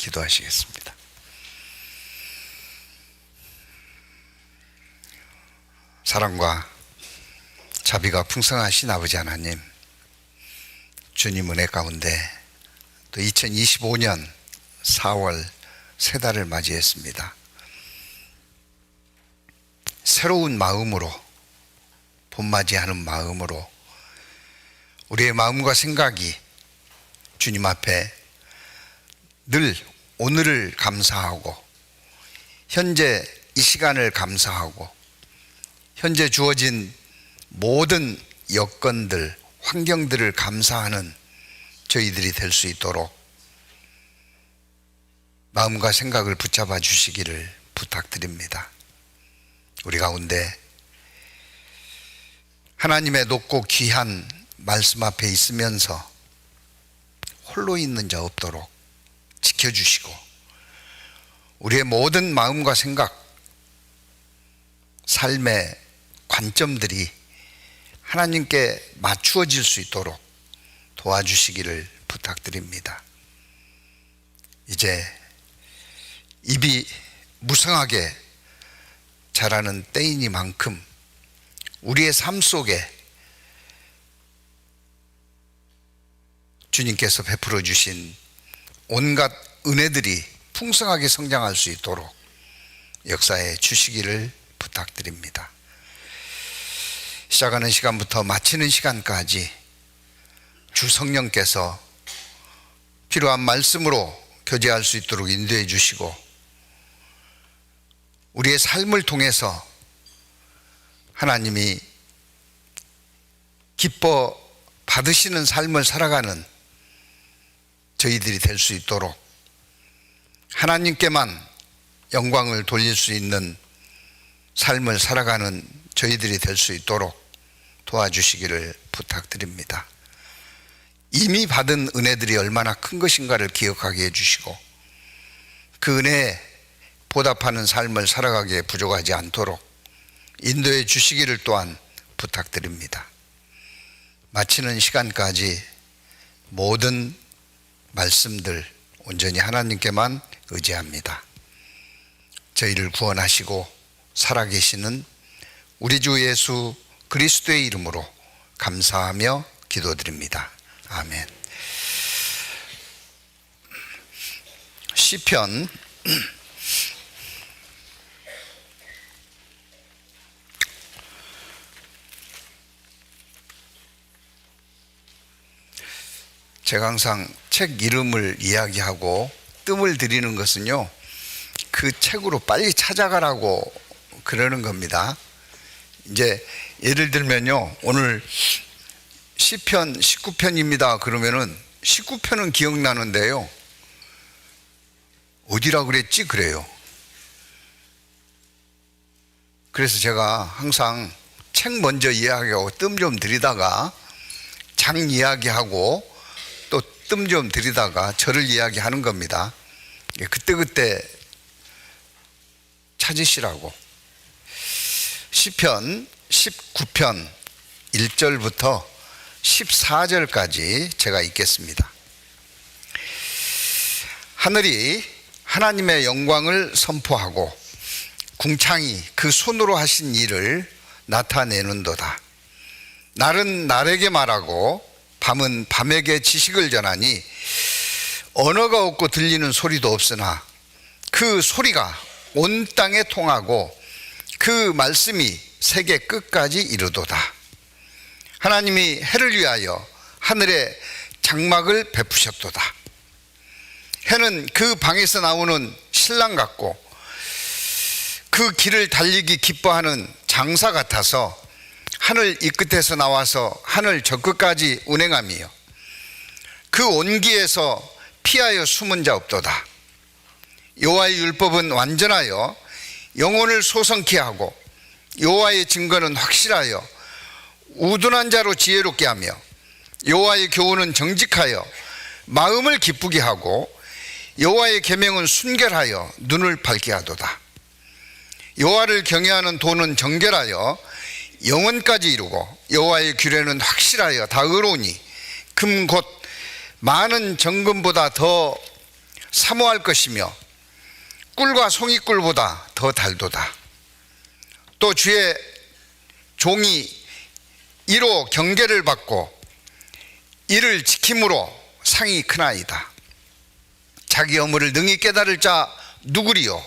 기도하시겠습니다. 사랑과 자비가 풍성하신 아버지 하나님, 주님 은혜 가운데 또 2025년 4월 새 달을 맞이했습니다. 새로운 마음으로, 봄맞이하는 마음으로 우리의 마음과 생각이 주님 앞에 늘 오늘을 감사하고, 현재 이 시간을 감사하고, 현재 주어진 모든 여건들, 환경들을 감사하는 저희들이 될 수 있도록 마음과 생각을 붙잡아 주시기를 부탁드립니다. 우리 가운데 하나님의 높고 귀한 말씀 앞에 있으면서 홀로 있는 자 없도록 지켜주시고, 우리의 모든 마음과 생각, 삶의 관점들이 하나님께 맞추어질 수 있도록 도와주시기를 부탁드립니다. 이제 입이 무성하게 자라는 때이니만큼 우리의 삶 속에 주님께서 베풀어 주신 온갖 은혜들이 풍성하게 성장할 수 있도록 역사해 주시기를 부탁드립니다. 시작하는 시간부터 마치는 시간까지 주 성령께서 필요한 말씀으로 교제할 수 있도록 인도해 주시고, 우리의 삶을 통해서 하나님이 기뻐 받으시는 삶을 살아가는 저희들이 될 수 있도록, 하나님께만 영광을 돌릴 수 있는 삶을 살아가는 저희들이 될 수 있도록 도와주시기를 부탁드립니다. 이미 받은 은혜들이 얼마나 큰 것인가를 기억하게 해주시고, 그 은혜에 보답하는 삶을 살아가기에 부족하지 않도록 인도해 주시기를 또한 부탁드립니다. 마치는 시간까지 모든 말씀들 온전히 하나님께만 의지합니다. 저희를 구원하시고 살아계시는 우리 주 예수 그리스도의 이름으로 감사하며 기도드립니다. 아멘. 시편 '제가 항상 책 이름을 이야기하고 뜸을 들이는 것은요, 그 책으로 빨리 찾아가라고 그러는 겁니다. 이제 예를 들면요, 오늘 시편 19편입니다 그러면은 19편은 기억나는데요, 어디라 그랬지? 그래요. 그래서 제가 항상 책 먼저 이야기하고 뜸 좀 들이다가 장 이야기하고 또 뜸 좀 들이다가 절을 이야기하는 겁니다. 그때그때 찾으시라고. 시편 19편 1절부터 14절까지 제가 읽겠습니다. 하늘이 하나님의 영광을 선포하고 궁창이 그 손으로 하신 일을 나타내는도다. 날은 날에게 말하고 밤은 밤에게 지식을 전하니 언어가 없고 들리는 소리도 없으나 그 소리가 온 땅에 통하고 그 말씀이 세계 끝까지 이르도다. 하나님이 해를 위하여 하늘에 장막을 베푸셨도다. 해는 그 방에서 나오는 신랑 같고 그 길을 달리기 기뻐하는 장사 같아서 하늘 이 끝에서 나와서 하늘 저 끝까지 운행하며 그 온기에서 피하여 숨은 자 없도다. 여호와의 율법은 완전하여 영혼을 소성케 하고 여호와의 증거는 확실하여 우둔한 자로 지혜롭게 하며 여호와의 교훈은 정직하여 마음을 기쁘게 하고 여호와의 계명은 순결하여 눈을 밝게 하도다. 여호와를 경외하는 도는 정결하여 영원까지 이루고 여호와의 규례는 확실하여 다 의로우니 금 곧 많은 정금보다 더 사모할 것이며 꿀과 송이꿀보다 더 달도다. 또 주의 종이 이로 경계를 받고 이를 지킴으로 상이 크나이다. 자기 허물을 능히 깨달을 자 누구리요?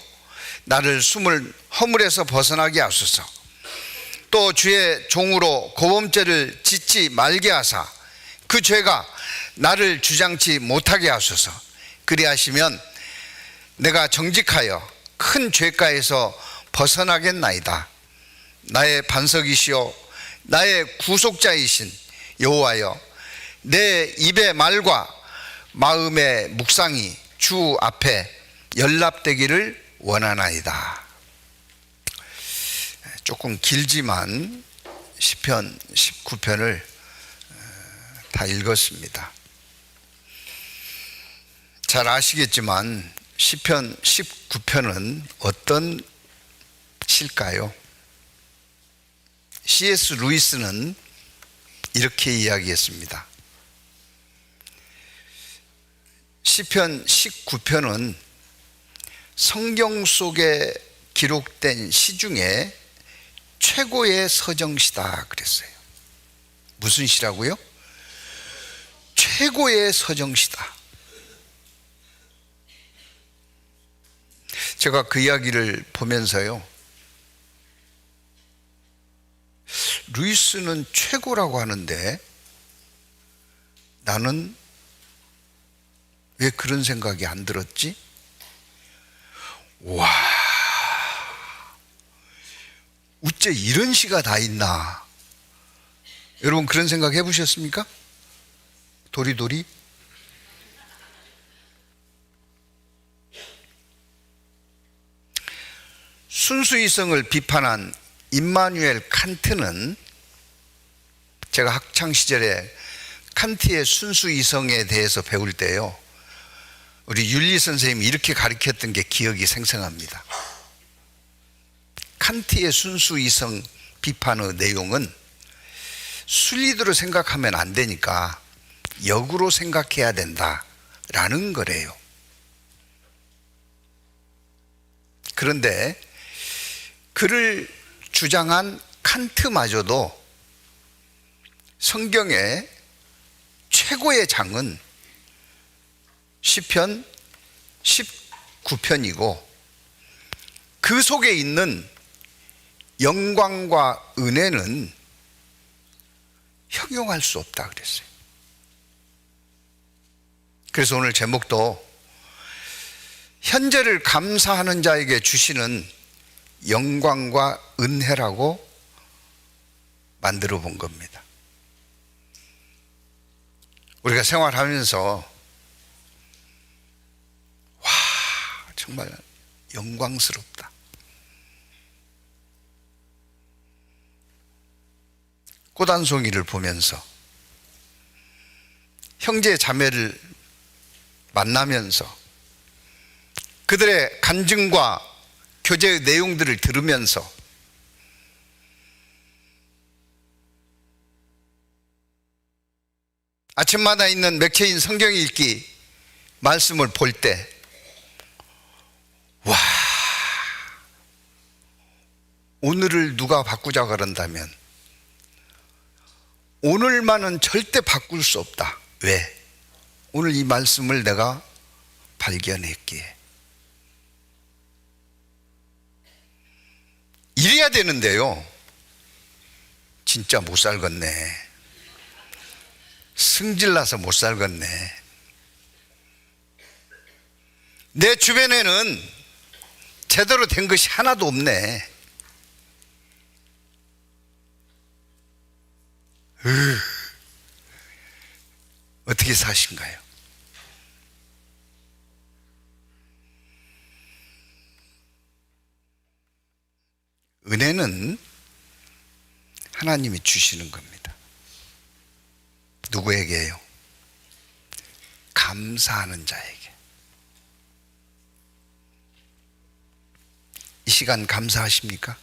나를 숨을 허물에서 벗어나게 하소서. 또 주의 종으로 고범죄를 짓지 말게 하사 그 죄가 나를 주장치 못하게 하소서. 그리하시면 내가 정직하여 큰 죄가에서 벗어나겠나이다. 나의 반석이시오 나의 구속자이신 여호와여, 내 입의 말과 마음의 묵상이 주 앞에 연락되기를 원하나이다. 조금 길지만 시편 19편을 다 읽었습니다. 잘 아시겠지만 시편 19편은 어떤 시일까요? C.S. 루이스는 이렇게 이야기했습니다. 시편 19편은 성경 속에 기록된 시 중에 최고의 서정시다 그랬어요. 무슨 시라고요? 최고의 서정시다. 제가 그 이야기를 보면서요, 루이스는 최고라고 하는데 나는 왜 그런 생각이 안 들었지? 와, 어째 이런 시가 다 있나? 여러분 그런 생각 해보셨습니까? 도리도리? 순수이성을 비판한 임마누엘 칸트는, 제가 학창시절에 칸트의 순수이성에 대해서 배울 때요, 우리 윤리 선생님이 이렇게 가르쳤던 게 기억이 생생합니다. 칸트의 순수이성 비판의 내용은 순리대로 생각하면 안 되니까 역으로 생각해야 된다라는 거래요. 그런데 그를 주장한 칸트마저도 성경의 최고의 장은 시편 19편이고 그 속에 있는 영광과 은혜는 형용할 수 없다 그랬어요. 그래서 오늘 제목도 현재를 감사하는 자에게 주시는 영광과 은혜라고 만들어 본 겁니다. 우리가 생활하면서 와, 정말 영광스럽다, 꽃 한 송이를 보면서, 형제 자매를 만나면서 그들의 간증과 교제의 내용들을 들으면서 아침마다 있는 맥체인 성경 읽기 말씀을 볼 때, 와, 오늘을 누가 바꾸자 그런다면 오늘만은 절대 바꿀 수 없다. 왜? 오늘 이 말씀을 내가 발견했기에. 이래야 되는데요, 진짜 못 살겠네, 승질나서 못 살겠네. 내 주변에는 제대로 된 것이 하나도 없네. 어떻게 사신가요? 은혜는 하나님이 주시는 겁니다. 누구에게요? 감사하는 자에게. 이 시간 감사하십니까?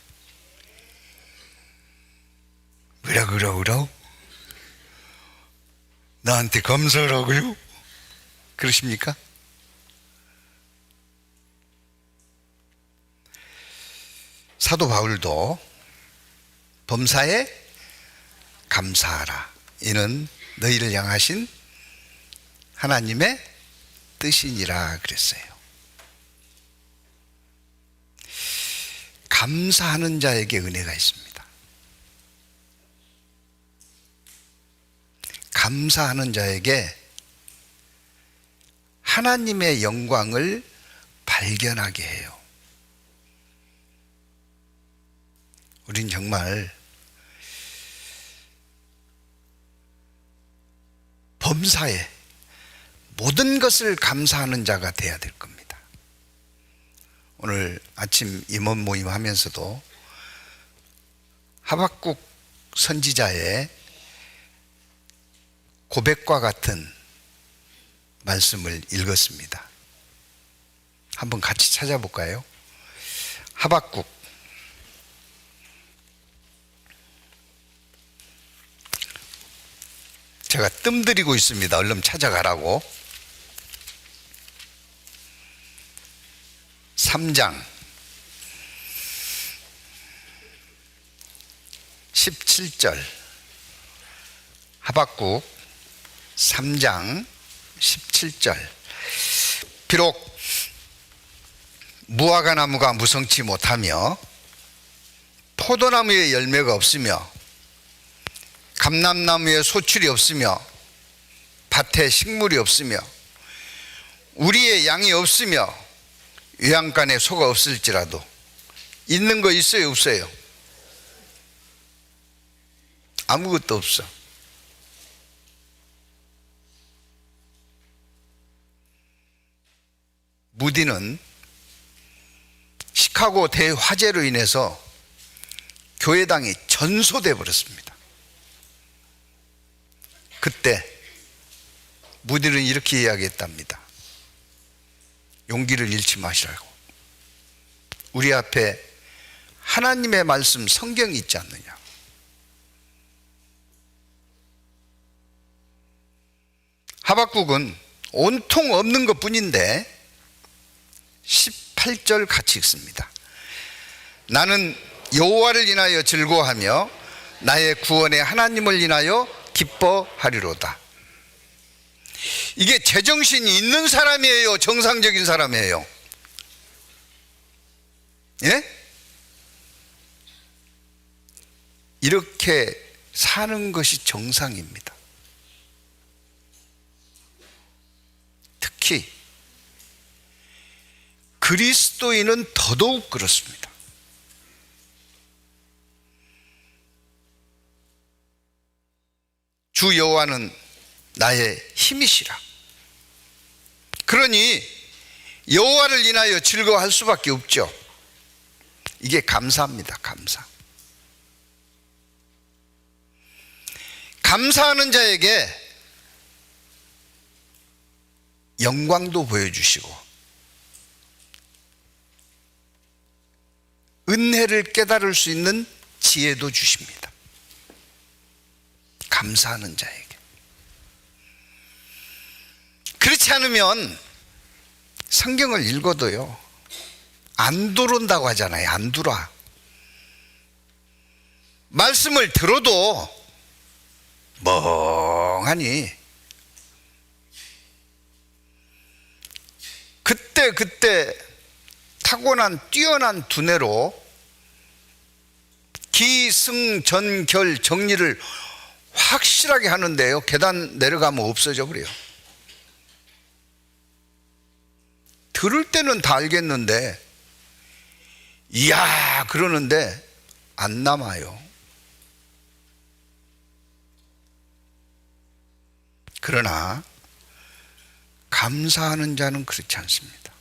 뭐라 그러고 나한테 감사하라고요? 그러십니까? 사도 바울도 범사에 감사하라. 이는 너희를 향하신 하나님의 뜻이니라 그랬어요. 감사하는 자에게 은혜가 있습니다. 감사하는 자에게 하나님의 영광을 발견하게 해요. 우린 정말 범사에 모든 것을 감사하는 자가 되어야 될 겁니다. 오늘 아침 임원 모임 하면서도 하박국 선지자의 고백과 같은 말씀을 읽었습니다. 한번 같이 찾아볼까요? 하박국 제가 뜸들이고 있습니다. 얼른 찾아가라고. 3장 17절 하박국 3장 17절 비록 무화과 나무가 무성치 못하며 포도나무에 열매가 없으며 감람나무에 소출이 없으며 밭에 식물이 없으며 우리의 양이 없으며 외양간에 소가 없을지라도 있는 거 있어요, 없어요? 아무것도 없어. 무디는 시카고 대화재로 인해서 교회당이 전소돼 버렸습니다. 그때 무디는 이렇게 이야기했답니다. 용기를 잃지 마시라고. 우리 앞에 하나님의 말씀 성경이 있지 않느냐. 하박국은 온통 없는 것 뿐인데 18절 같이 읽습니다. 나는 여호와를 인하여 즐거워하며 나의 구원의 하나님을 인하여 기뻐하리로다. 이게 제정신이 있는 사람이에요, 정상적인 사람이에요? 예? 이렇게 사는 것이 정상입니다. 특히 그리스도인은 더더욱 그렇습니다. 주 여호와는 나의 힘이시라. 그러니 여호와를 인하여 즐거워할 수밖에 없죠. 이게 감사입니다. 감사. 감사하는 자에게 영광도 보여주시고 은혜를 깨달을 수 있는 지혜도 주십니다. 감사하는 자에게. 그렇지 않으면 성경을 읽어도요, 안 들어온다고 하잖아요. 안 들어와. 말씀을 들어도 멍하니 그때 타고난 뛰어난 두뇌로 기승전결 정리를 확실하게 하는데요, 계단 내려가면 없어져 버려요. 들을 때는 다 알겠는데 이야 그러는데 안 남아요. 그러나 감사하는 자는 그렇지 않습니다.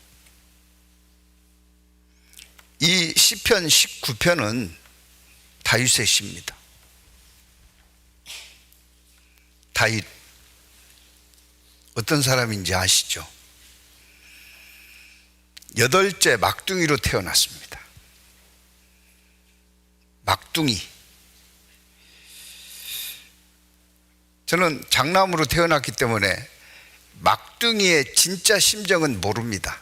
이 시편 19편은 다윗의 시입니다. 다윗 어떤 사람인지 아시죠? 8째 막둥이로 태어났습니다. 막둥이. 저는 장남으로 태어났기 때문에 막둥이의 진짜 심정은 모릅니다.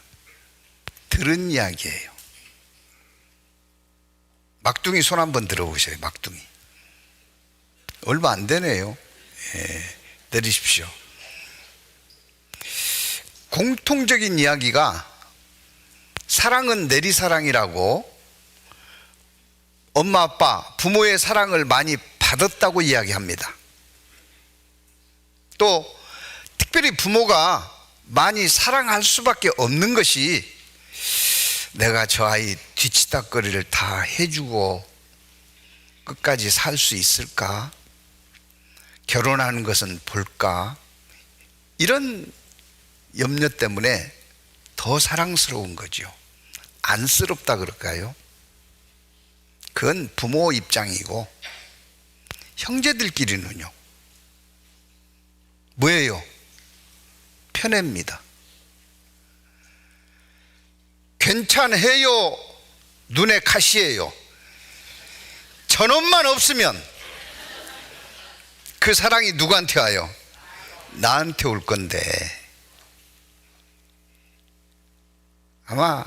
들은 이야기예요. 막둥이 손 한번 들어보세요. 막둥이. 얼마 안 되네요. 예, 내리십시오. 공통적인 이야기가 사랑은 내리사랑이라고, 엄마 아빠 부모의 사랑을 많이 받았다고 이야기합니다. 또 특별히 부모가 많이 사랑할 수밖에 없는 것이, 내가 저 아이 뒤치다거리를 다 해주고 끝까지 살 수 있을까? 결혼하는 것은 볼까? 이런 염려 때문에 더 사랑스러운 거죠. 안쓰럽다 그럴까요? 그건 부모 입장이고, 형제들끼리는요, 뭐예요? 편애입니다. 괜찮해요, 눈에 가시예요. 저놈만 없으면 그 사랑이 누구한테 와요? 나한테 올 건데. 아마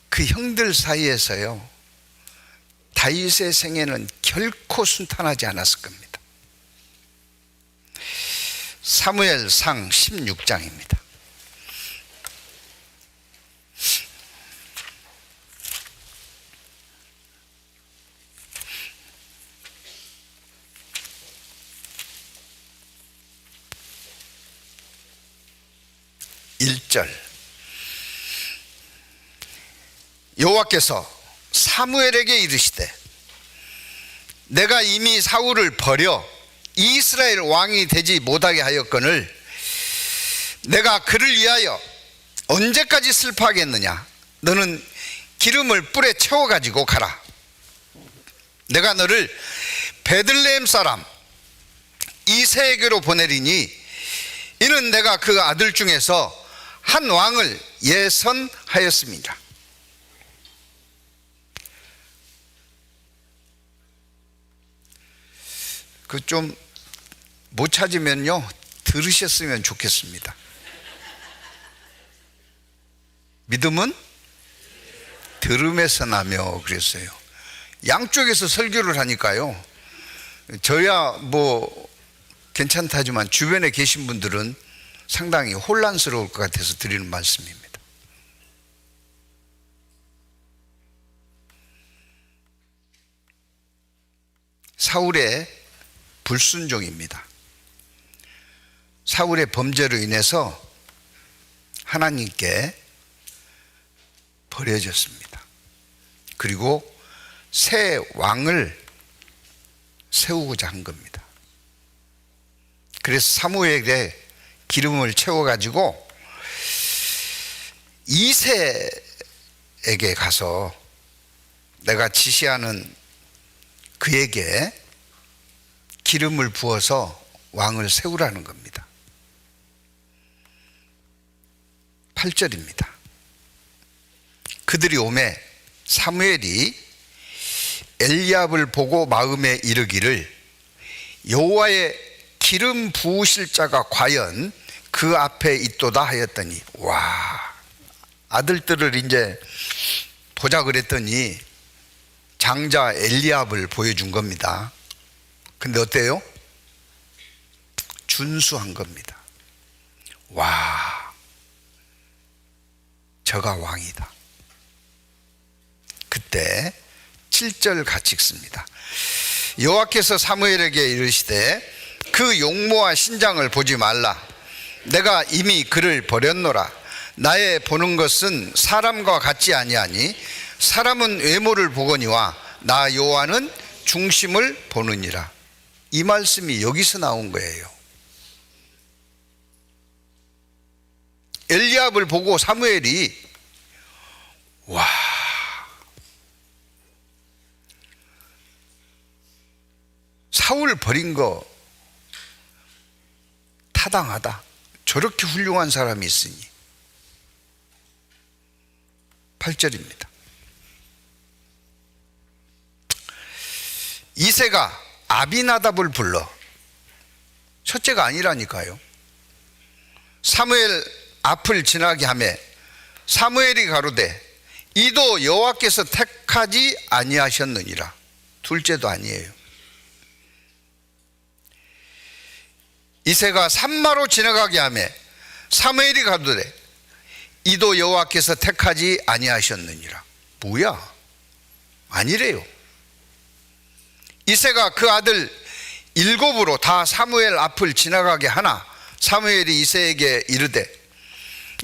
그 형들 사이에서요, 다윗의 생애는 결코 순탄하지 않았을 겁니다. 사무엘상 16장입니다. 여호와께서 사무엘에게 이르시되, 내가 이미 사울을 버려 이스라엘 왕이 되지 못하게 하였거늘 내가 그를 위하여 언제까지 슬퍼하겠느냐? 너는 기름을 뿔에 채워가지고 가라. 내가 너를 베들레헴 사람 이새에게로 보내리니 이는 내가 그 아들 중에서 한 왕을 예선하였습니다. 그 좀 못 찾으면요, 들으셨으면 좋겠습니다. 믿음은 들음에서 나며 그랬어요. 양쪽에서 설교를 하니까요, 저야 뭐 괜찮다지만 주변에 계신 분들은 상당히 혼란스러울 것 같아서 드리는 말씀입니다. 사울의 불순종입니다. 사울의 범죄로 인해서 하나님께 버려졌습니다. 그리고 새 왕을 세우고자 한 겁니다. 그래서 사무엘에게 기름을 채워가지고 이새에게 가서 내가 지시하는 그에게 기름을 부어서 왕을 세우라는 겁니다. 8절입니다. 그들이 오매 사무엘이 엘리압을 보고 마음에 이르기를, 여호와의 기름 부으실 자가 과연 그 앞에 있도다 하였더니, 와, 아들들을 이제 보자 그랬더니 장자 엘리압을 보여준 겁니다. 근데 어때요? 준수한 겁니다. 와, 저가 왕이다. 그때 7절 같이 읽습니다. 여호와께서 사무엘에게 이르시되, 그 용모와 신장을 보지 말라. 내가 이미 그를 버렸노라. 나의 보는 것은 사람과 같지 아니하니 사람은 외모를 보거니와 나 여호와는 중심을 보느니라. 이 말씀이 여기서 나온 거예요. 엘리압을 보고 사무엘이, 와, 사울 버린 거 타당하다. 저렇게 훌륭한 사람이 있으니. 8절입니다. 이새가 아비나답을 불러, 첫째가 아니라니까요. 사무엘 앞을 지나게 하매 사무엘이 가로되, 이도 여호와께서 택하지 아니하셨느니라. 둘째도 아니에요. 이새가 산마로 지나가게 하며 사무엘이 가로되 이도 여호와께서 택하지 아니하셨느니라. 뭐야? 아니래요. 이새가 그 아들 7으로 다 사무엘 앞을 지나가게 하나 사무엘이 이새에게 이르되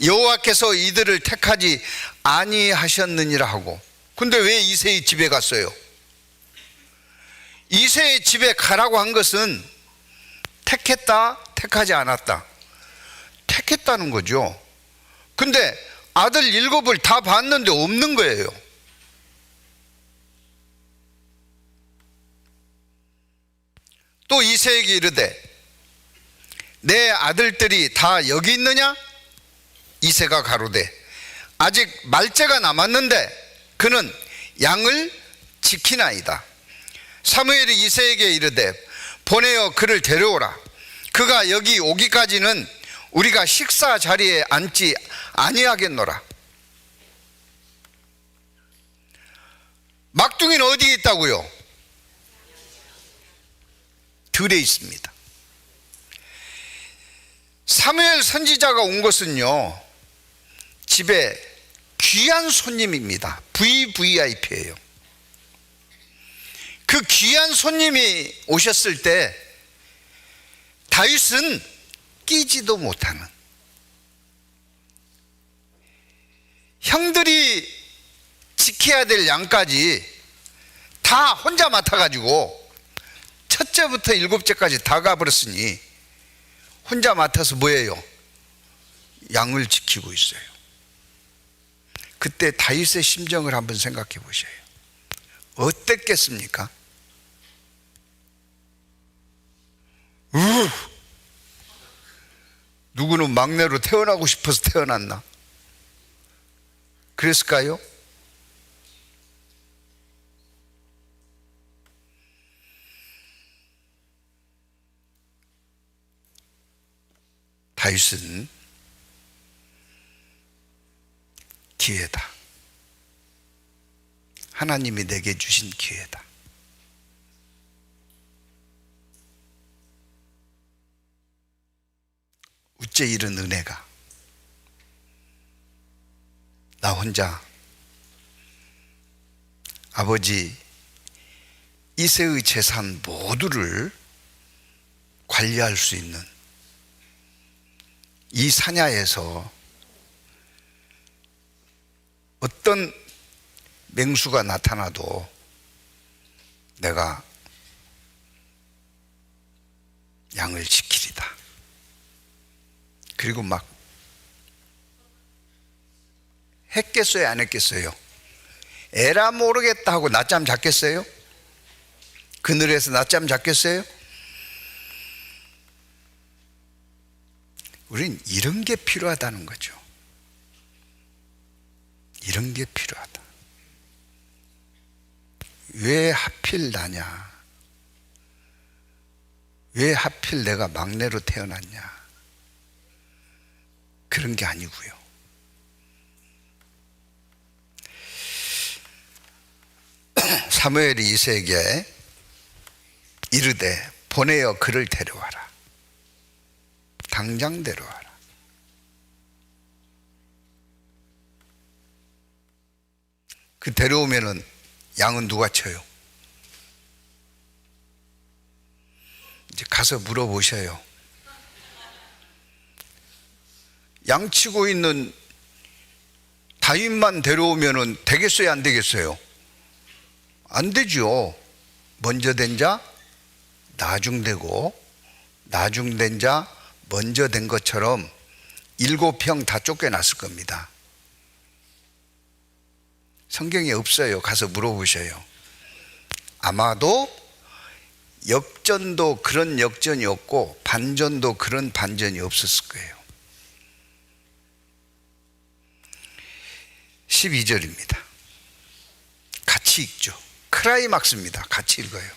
여호와께서 이들을 택하지 아니하셨느니라 하고. 근데 왜 이새의 집에 갔어요? 이새의 집에 가라고 한 것은 택했다, 택하지 않았다? 택했다는 거죠. 근데 아들 7을 다 봤는데 없는 거예요. 또 이새에게 이르되 내 아들들이 다 여기 있느냐? 이새가 가로되 아직 말째가 남았는데 그는 양을 지키나이다. 사무엘이 이새에게 이르되 보내어 그를 데려오라. 그가 여기 오기까지는 우리가 식사 자리에 앉지 아니하겠노라. 막둥이는 어디에 있다고요? 들에 있습니다. 사무엘 선지자가 온 것은요, 집에 귀한 손님입니다. VVIP예요. 그 귀한 손님이 오셨을 때 다윗은 끼지도 못하는, 형들이 지켜야 될 양까지 다 혼자 맡아가지고 첫째부터 7째까지 다 가버렸으니 혼자 맡아서 뭐예요? 양을 지키고 있어요. 그때 다윗의 심정을 한번 생각해 보셔요. 어땠겠습니까? 누구는 막내로 태어나고 싶어서 태어났나? 그랬을까요? 다윗은 기회다. 하나님이 내게 주신 기회다. 어째 이런 은혜가 나 혼자 아버지 이새의 재산 모두를 관리할 수 있는 이 사냐에서 어떤 맹수가 나타나도 내가 양을 지키리다. 그리고 막 했겠어요, 안 했겠어요? 에라 모르겠다 하고 낮잠 잤겠어요? 그늘에서 낮잠 잤겠어요? 우린 이런 게 필요하다는 거죠. 이런 게 필요하다. 왜 하필 나냐? 왜 하필 내가 막내로 태어났냐? 그런 게 아니고요. 사무엘이 이새에게 이르되 보내어 그를 데려와라. 당장 데려와라. 그 데려오면은 양은 누가 쳐요? 이제 가서 물어보셔요. 양 치고 있는 다윗만 데려오면은 되겠어요, 안 되겠어요? 안 되죠. 먼저 된 자 나중되고 나중된 자 먼저 된 것처럼 7평 다 쫓겨났을 겁니다. 성경에 없어요. 가서 물어보셔요. 아마도 역전도 그런 역전이 없고 반전도 그런 반전이 없었을 거예요. 12절입니다. 같이 읽죠. 크라이막스입니다. 같이 읽어요.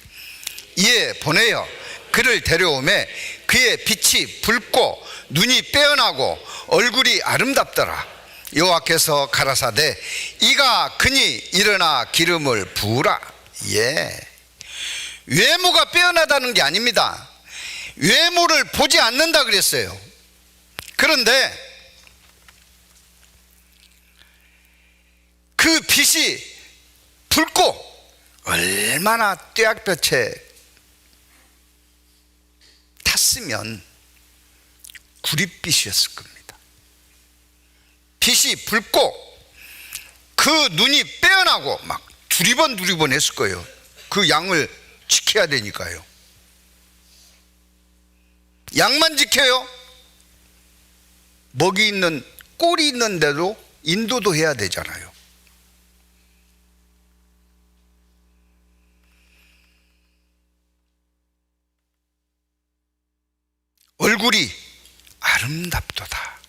이에 보내어 그를 데려오매 그의 빛이 붉고 눈이 빼어나고 얼굴이 아름답더라. 여호와께서 가라사대 이가 그니 일어나 기름을 부으라. 외모가 빼어나다는 게 아닙니다. 외모를 보지 않는다 그랬어요. 그런데 그 빛이 붉고 얼마나 뙤약볕에 탔으면 구릿빛이었을 겁니다. 빛이 붉고 그 눈이 빼어나고 막 두리번 했을 거예요. 그 양을 지켜야 되니까요. 양만 지켜요? 먹이 있는 꼴이 있는데도 인도도 해야 되잖아요. 얼굴이 아름답도다.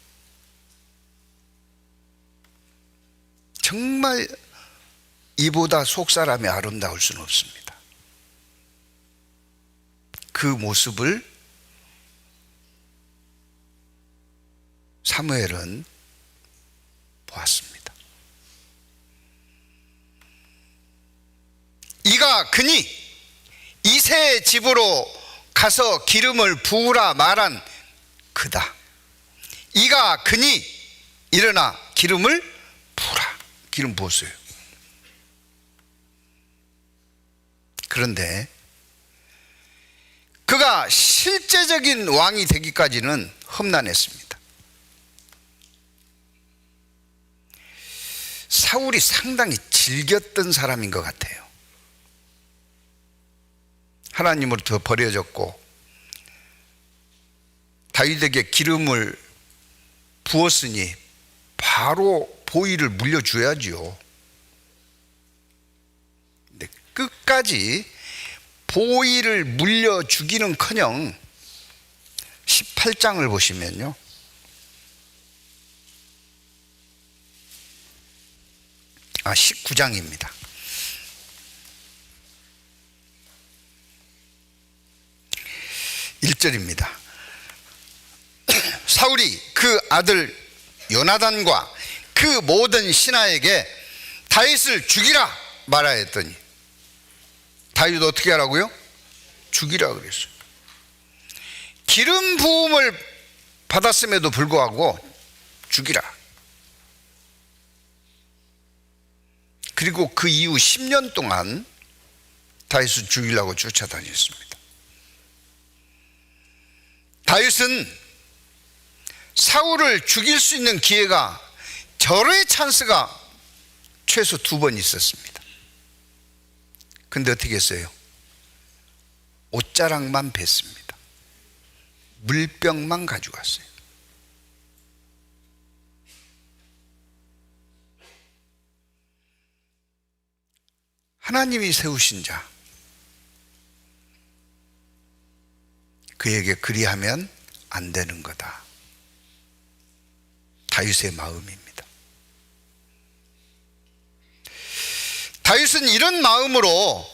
정말 이보다 속사람이 아름다울 수는 없습니다. 그 모습을 사무엘은 보았습니다. 이가 그니 이새의 집으로 가서 기름을 부으라 말한 그다. 이가 그니 일어나 기름을 부으라. 기름 부었어요. 그런데 그가 실제적인 왕이 되기까지는 험난했습니다. 사울이 상당히 즐겼던 사람인 것 같아요. 하나님으로부터 버려졌고 다윗에게 기름을 부었으니 바로 보위를 물려줘야지요. 근데 끝까지 보위를 물려주기는커녕 18장을 보시면요, 아 19장입니다. (1절입니다) 사울이 그 아들 요나단과 그 모든 신하에게 다윗을 죽이라 말하였더니, 다윗 어떻게 하라고요? 죽이라 그랬어요. 기름 부음을 받았음에도 불구하고 죽이라. 그리고 그 이후 10년 동안 다윗을 죽이려고 쫓아다녔습니다. 다윗은 사울을 죽일 수 있는 기회가, 절호의 찬스가 최소 2번 있었습니다. 근데 어떻게 했어요? 옷자락만 뱄습니다. 물병만 가져갔어요. 하나님이 세우신 자, 그에게 그리하면 안 되는 거다. 다윗의 마음입니다. 다윗은 이런 마음으로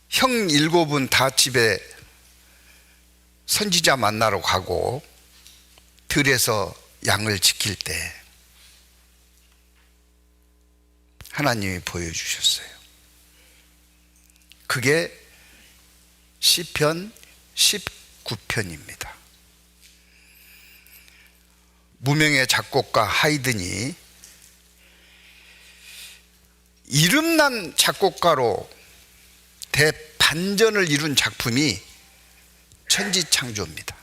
형 7은 다 집에 선지자 만나러 가고 들에서 양을 지킬 때 하나님이 보여주셨어요. 그게 시편 19편입니다. 무명의 작곡가 하이든이 이름난 작곡가로 대반전을 이룬 작품이 천지창조입니다.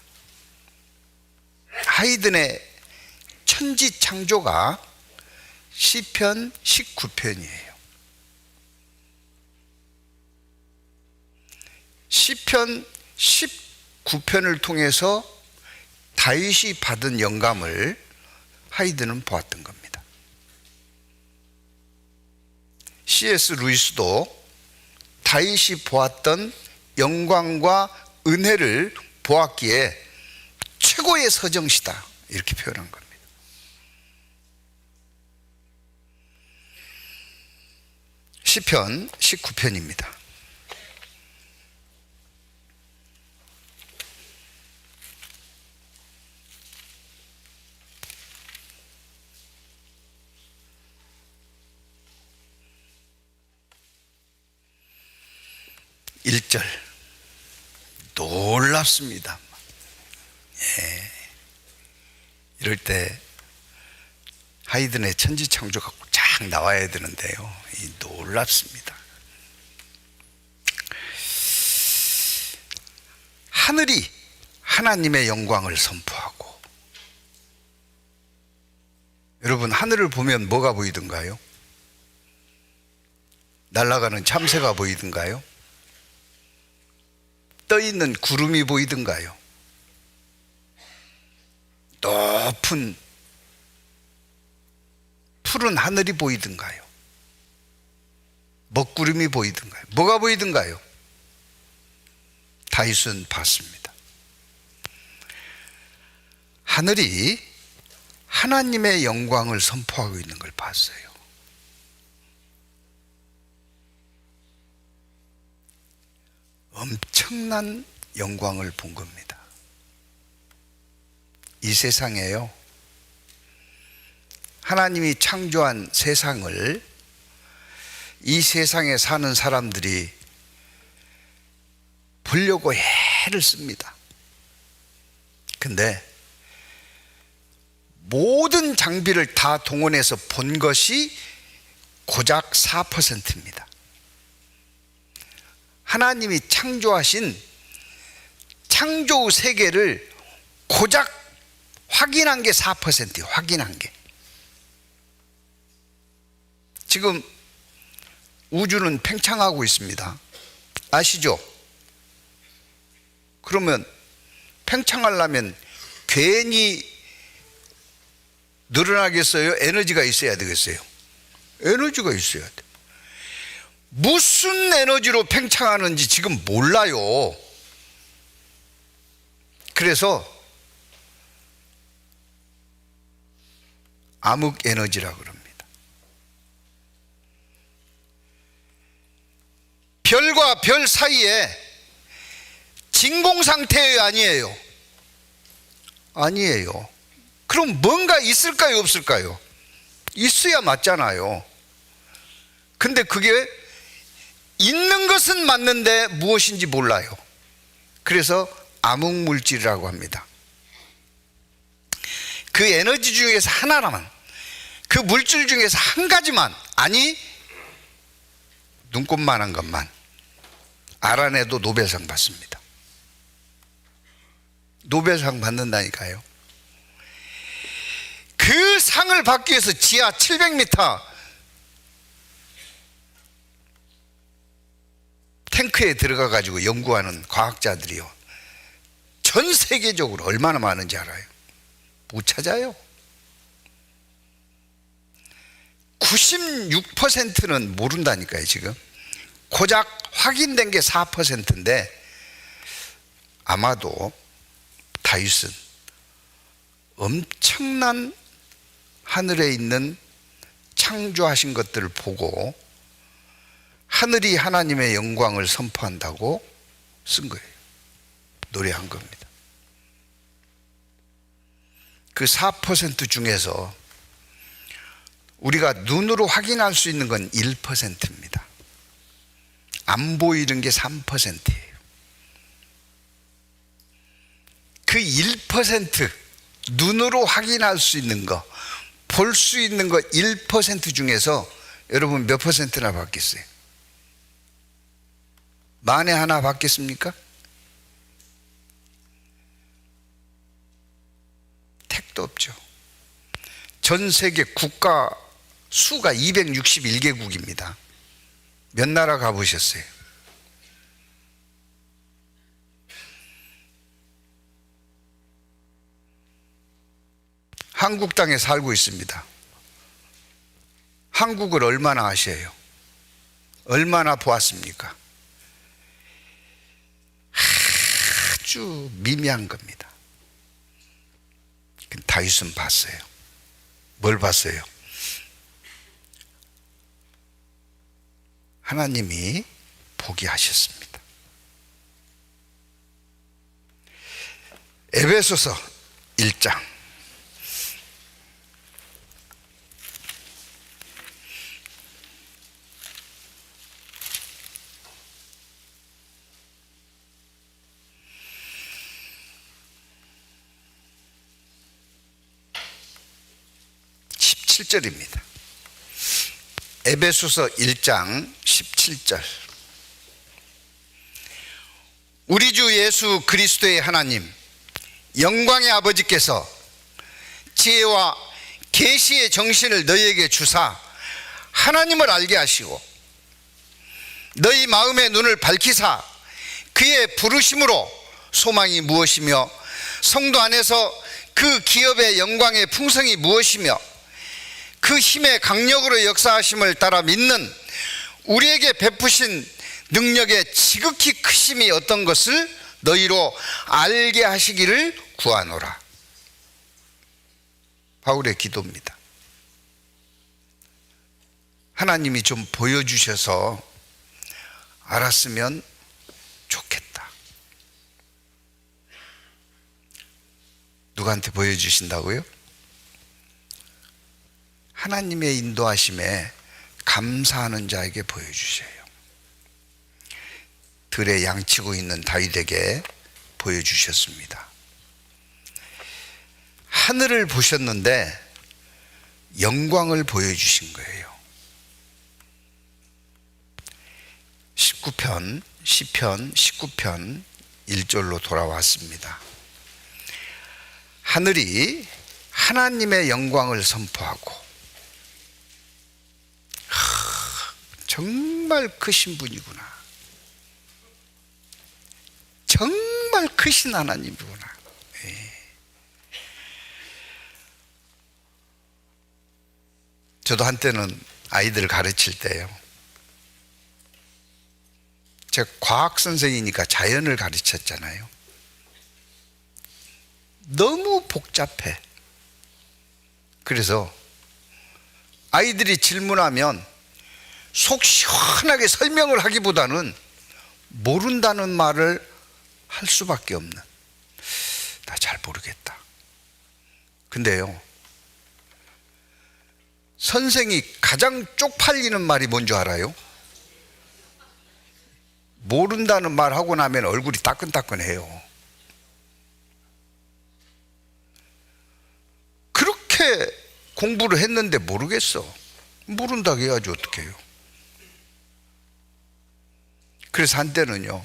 하이든의 천지창조가 시편 19편이에요. 시편 19편을 통해서 다윗이 받은 영감을 하이든은 보았던 겁니다. C.S. 루이스도 다윗이 보았던 영광과 은혜를 보았기에 최고의 서정시다, 이렇게 표현한 겁니다. 시편 19편입니다. 6절 놀랍습니다. 예. 이럴 때 하이든의 천지창조가 쫙 나와야 되는데요, 이 놀랍습니다. 하늘이 하나님의 영광을 선포하고, 여러분 하늘을 보면 뭐가 보이던가요? 날아가는 참새가 보이던가요? 떠있는 구름이 보이던가요? 높은 푸른 하늘이 보이던가요? 먹구름이 보이던가요? 뭐가 보이던가요? 다윗은 봤습니다. 하늘이 하나님의 영광을 선포하고 있는 걸 봤어요. 엄청난 영광을 본 겁니다. 이 세상에요, 하나님이 창조한 세상을 이 세상에 사는 사람들이 보려고 애를 씁니다. 근데 모든 장비를 다 동원해서 본 것이 고작 4%입니다. 하나님이 창조하신 창조 세계를 고작 확인한 게 4%예요. 확인한 게. 지금 우주는 팽창하고 있습니다. 아시죠? 그러면 팽창하려면 괜히 늘어나겠어요? 에너지가 있어야 되겠어요? 에너지가 있어야 돼. 무슨 에너지로 팽창하는지 지금 몰라요. 그래서 암흑 에너지라고 그럽니다. 별과 별 사이에 진공 상태예요, 아니에요? 아니에요. 그럼 뭔가 있을까요, 없을까요? 있어야 맞잖아요. 근데 그게 있는 것은 맞는데 무엇인지 몰라요. 그래서 암흑물질이라고 합니다. 그 에너지 중에서 하나라만, 그 물질 중에서 한 가지만, 아니 눈곱만한 것만 알아내도 노벨상 받습니다. 노벨상 받는다니까요. 그 상을 받기 위해서 지하 700m 탱크에 들어가 가지고 연구하는 과학자들이요, 전 세계적으로 얼마나 많은지 알아요? 못 찾아요. 96%는 모른다니까요. 지금 고작 확인된 게 4%인데 아마도 다윗은 엄청난 하늘에 있는 창조하신 것들을 보고 하늘이 하나님의 영광을 선포한다고 쓴 거예요. 노래한 겁니다. 그 4% 중에서 우리가 눈으로 확인할 수 있는 건 1%입니다. 안 보이는 게 3%예요. 그 1%, 눈으로 확인할 수 있는 거, 볼 수 있는 거 1% 중에서 여러분 몇 퍼센트나 받겠어요? 만에 하나 받겠습니까? 택도 없죠. 전 세계 국가 수가 261개국입니다. 몇 나라 가보셨어요? 한국 땅에 살고 있습니다. 한국을 얼마나 아셔요? 얼마나 보았습니까? 아주 미미한 겁니다. 다윗은 봤어요. 뭘 봤어요? 하나님이 보게 하셨습니다. 에베소서 1장 17절입니다. 에베소서 1장 17절. 우리 주 예수 그리스도의 하나님 영광의 아버지께서 지혜와 계시의 정신을 너희에게 주사 하나님을 알게 하시고 너희 마음의 눈을 밝히사 그의 부르심으로 소망이 무엇이며 성도 안에서 그 기업의 영광의 풍성이 무엇이며 그 힘의 강력으로 역사하심을 따라 믿는 우리에게 베푸신 능력의 지극히 크심이 어떤 것을 너희로 알게 하시기를 구하노라. 바울의 기도입니다. 하나님이 좀 보여주셔서 알았으면 좋겠다. 누구한테 보여주신다고요? 하나님의 인도하심에 감사하는 자에게 보여주셔요. 들에 양치고 있는 다윗에게 보여주셨습니다. 하늘을 보셨는데 영광을 보여주신 거예요. 19편, 시편 19편 1절로 돌아왔습니다. 하늘이 하나님의 영광을 선포하고 정말 크신 분이구나. 정말 크신 하나님이구나. 저도 한때는 아이들 가르칠 때요, 제가 과학 선생이니까 자연을 가르쳤잖아요. 너무 복잡해. 그래서 아이들이 질문하면 속 시원하게 설명을 하기보다는 모른다는 말을 할 수밖에 없는, 나 잘 모르겠다. 근데요, 선생이 가장 쪽팔리는 말이 뭔 줄 알아요? 모른다는 말 하고 나면 얼굴이 따끈따끈해요. 그렇게 공부를 했는데 모르겠어. 모른다고 해야지 어떻게 해요. 그래서 한때는요,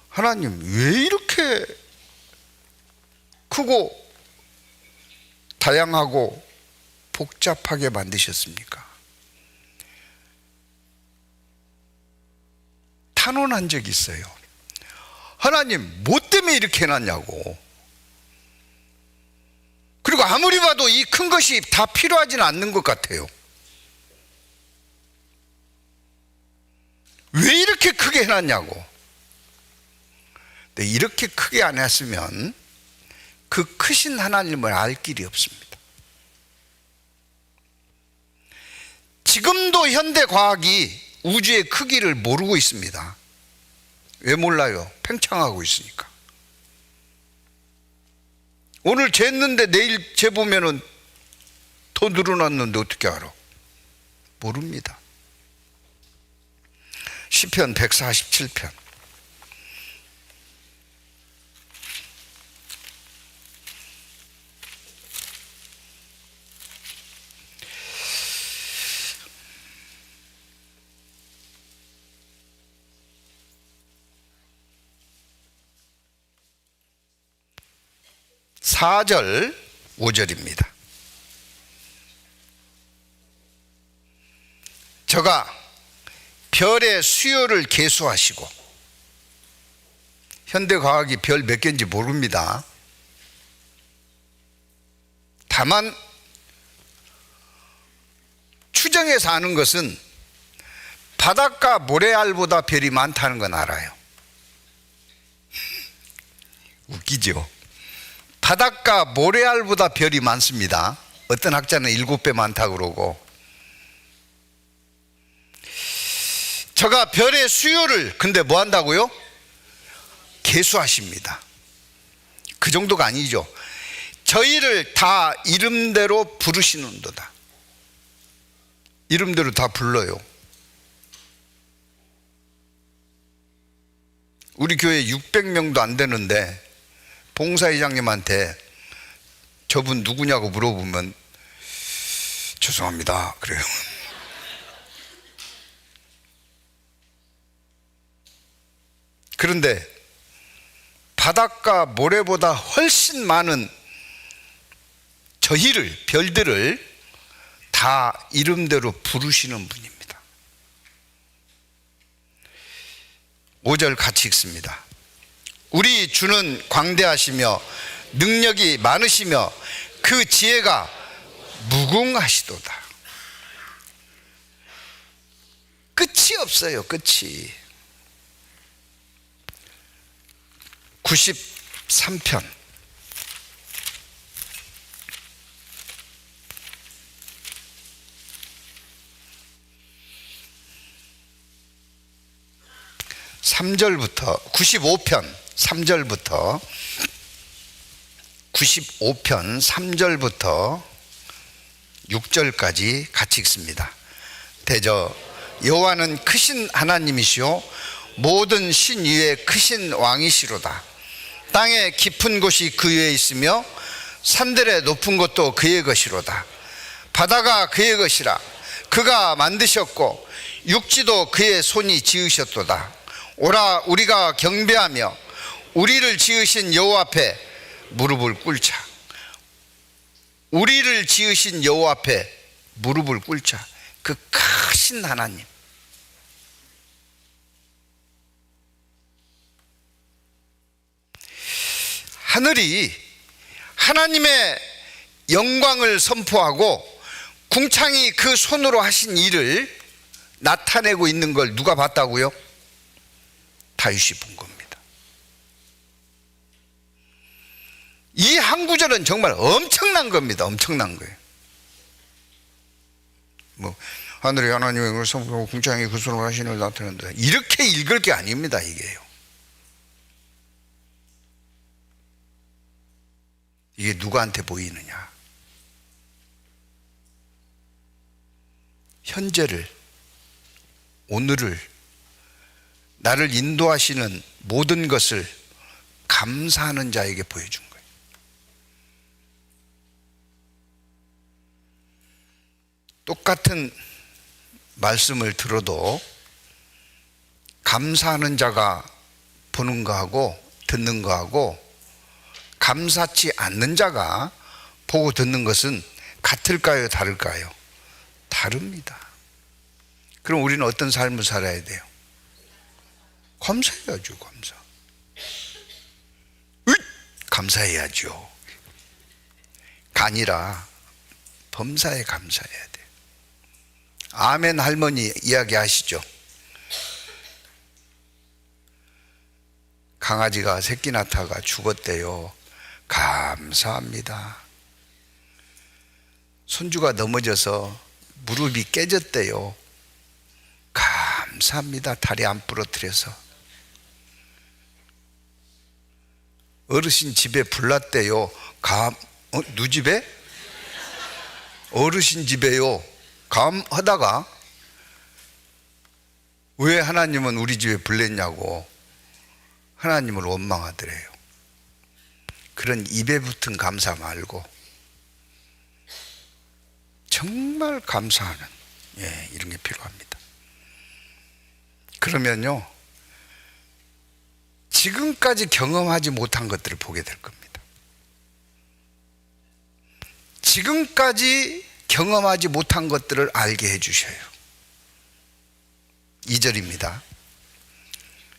하나님 왜 이렇게 크고 다양하고 복잡하게 만드셨습니까? 탄원한 적이 있어요. 하나님 뭐 때문에 이렇게 해놨냐고. 그리고 아무리 봐도 이 큰 것이 다 필요하지는 않는 것 같아요. 왜 이렇게 크게 해놨냐고. 근데 이렇게 크게 안 했으면 그 크신 하나님을 알 길이 없습니다. 지금도 현대 과학이 우주의 크기를 모르고 있습니다. 왜 몰라요? 팽창하고 있으니까. 오늘 쟀는데 내일 재보면은 더 늘어났는데 어떻게 알아? 모릅니다. 시편 147편. (4절) (5절입니다) 저가 별의 수요를 계수하시고, 현대과학이 별 몇 개인지 모릅니다. 다만 추정해서 아는 것은 바닷가 모래알보다 별이 많다는 건 알아요. 웃기죠? 바닷가 모래알보다 별이 많습니다. 어떤 학자는 7배 많다고 그러고. 저가 별의 수요를 근데 뭐 한다고요? 계수하십니다. 그 정도가 아니죠. 저희를 다 이름대로 부르시는도다. 이름대로 다 불러요. 우리 교회 600명도 안 되는데 봉사회장님한테 저분 누구냐고 물어보면 죄송합니다. 그래요. 그런데 바닷가 모래보다 훨씬 많은 저희를, 별들을 다 이름대로 부르시는 분입니다. 5절 같이 읽습니다. 우리 주는 광대하시며 능력이 많으시며 그 지혜가 무궁하시도다. 끝이 없어요. 끝이. 93편 3절부터 95편 3절부터 95편 3절부터 6절까지 같이 읽습니다. 대저 여호와는 크신 하나님이시오 모든 신 위에 크신 왕이시로다. 땅의 깊은 곳이 그 위에 있으며 산들의 높은 곳도 그의 것이로다. 바다가 그의 것이라 그가 만드셨고 육지도 그의 손이 지으셨도다. 오라 우리가 경배하며 우리를 지으신 여호와 앞에 무릎을 꿇자. 우리를 지으신 여호와 앞에 무릎을 꿇자. 그 크신 하나님. 하늘이 하나님의 영광을 선포하고 궁창이 그 손으로 하신 일을 나타내고 있는 걸 누가 봤다고요? 다윗이 본 겁니다. 이 한 구절은 정말 엄청난 겁니다. 엄청난 거예요. 하늘이 하나님의 영광을 선포하고 궁창이 그 손으로 하신 일을 나타낸다. 이렇게 읽을 게 아닙니다. 이게요. 이게 누구한테 보이느냐? 현재를, 오늘을, 나를 인도하시는 모든 것을 감사하는 자에게 보여준 거예요. 똑같은 말씀을 들어도 감사하는 자가 보는 거하고 듣는 거하고 감사치 않는 자가 보고 듣는 것은 같을까요? 다를까요? 다릅니다. 그럼 우리는 어떤 삶을 살아야 돼요? 감사해야죠. 감사해야죠. 아니라 범사에 감사해야 돼요. 아멘 할머니 이야기 하시죠? 강아지가 새끼 낳다가 죽었대요. 감사합니다. 손주가 넘어져서 무릎이 깨졌대요. 감사합니다. 다리 안 부러뜨려서. 어르신 집에 불났대요. 누 집에? 어르신 집에요. 하다가 왜 하나님은 우리 집에 불냈냐고 하나님을 원망하더래요. 그런 입에 붙은 감사 말고 정말 감사하는 이런 게 필요합니다. 그러면요 지금까지 경험하지 못한 것들을 보게 될 겁니다. 지금까지 경험하지 못한 것들을 알게 해주셔요. 2절입니다.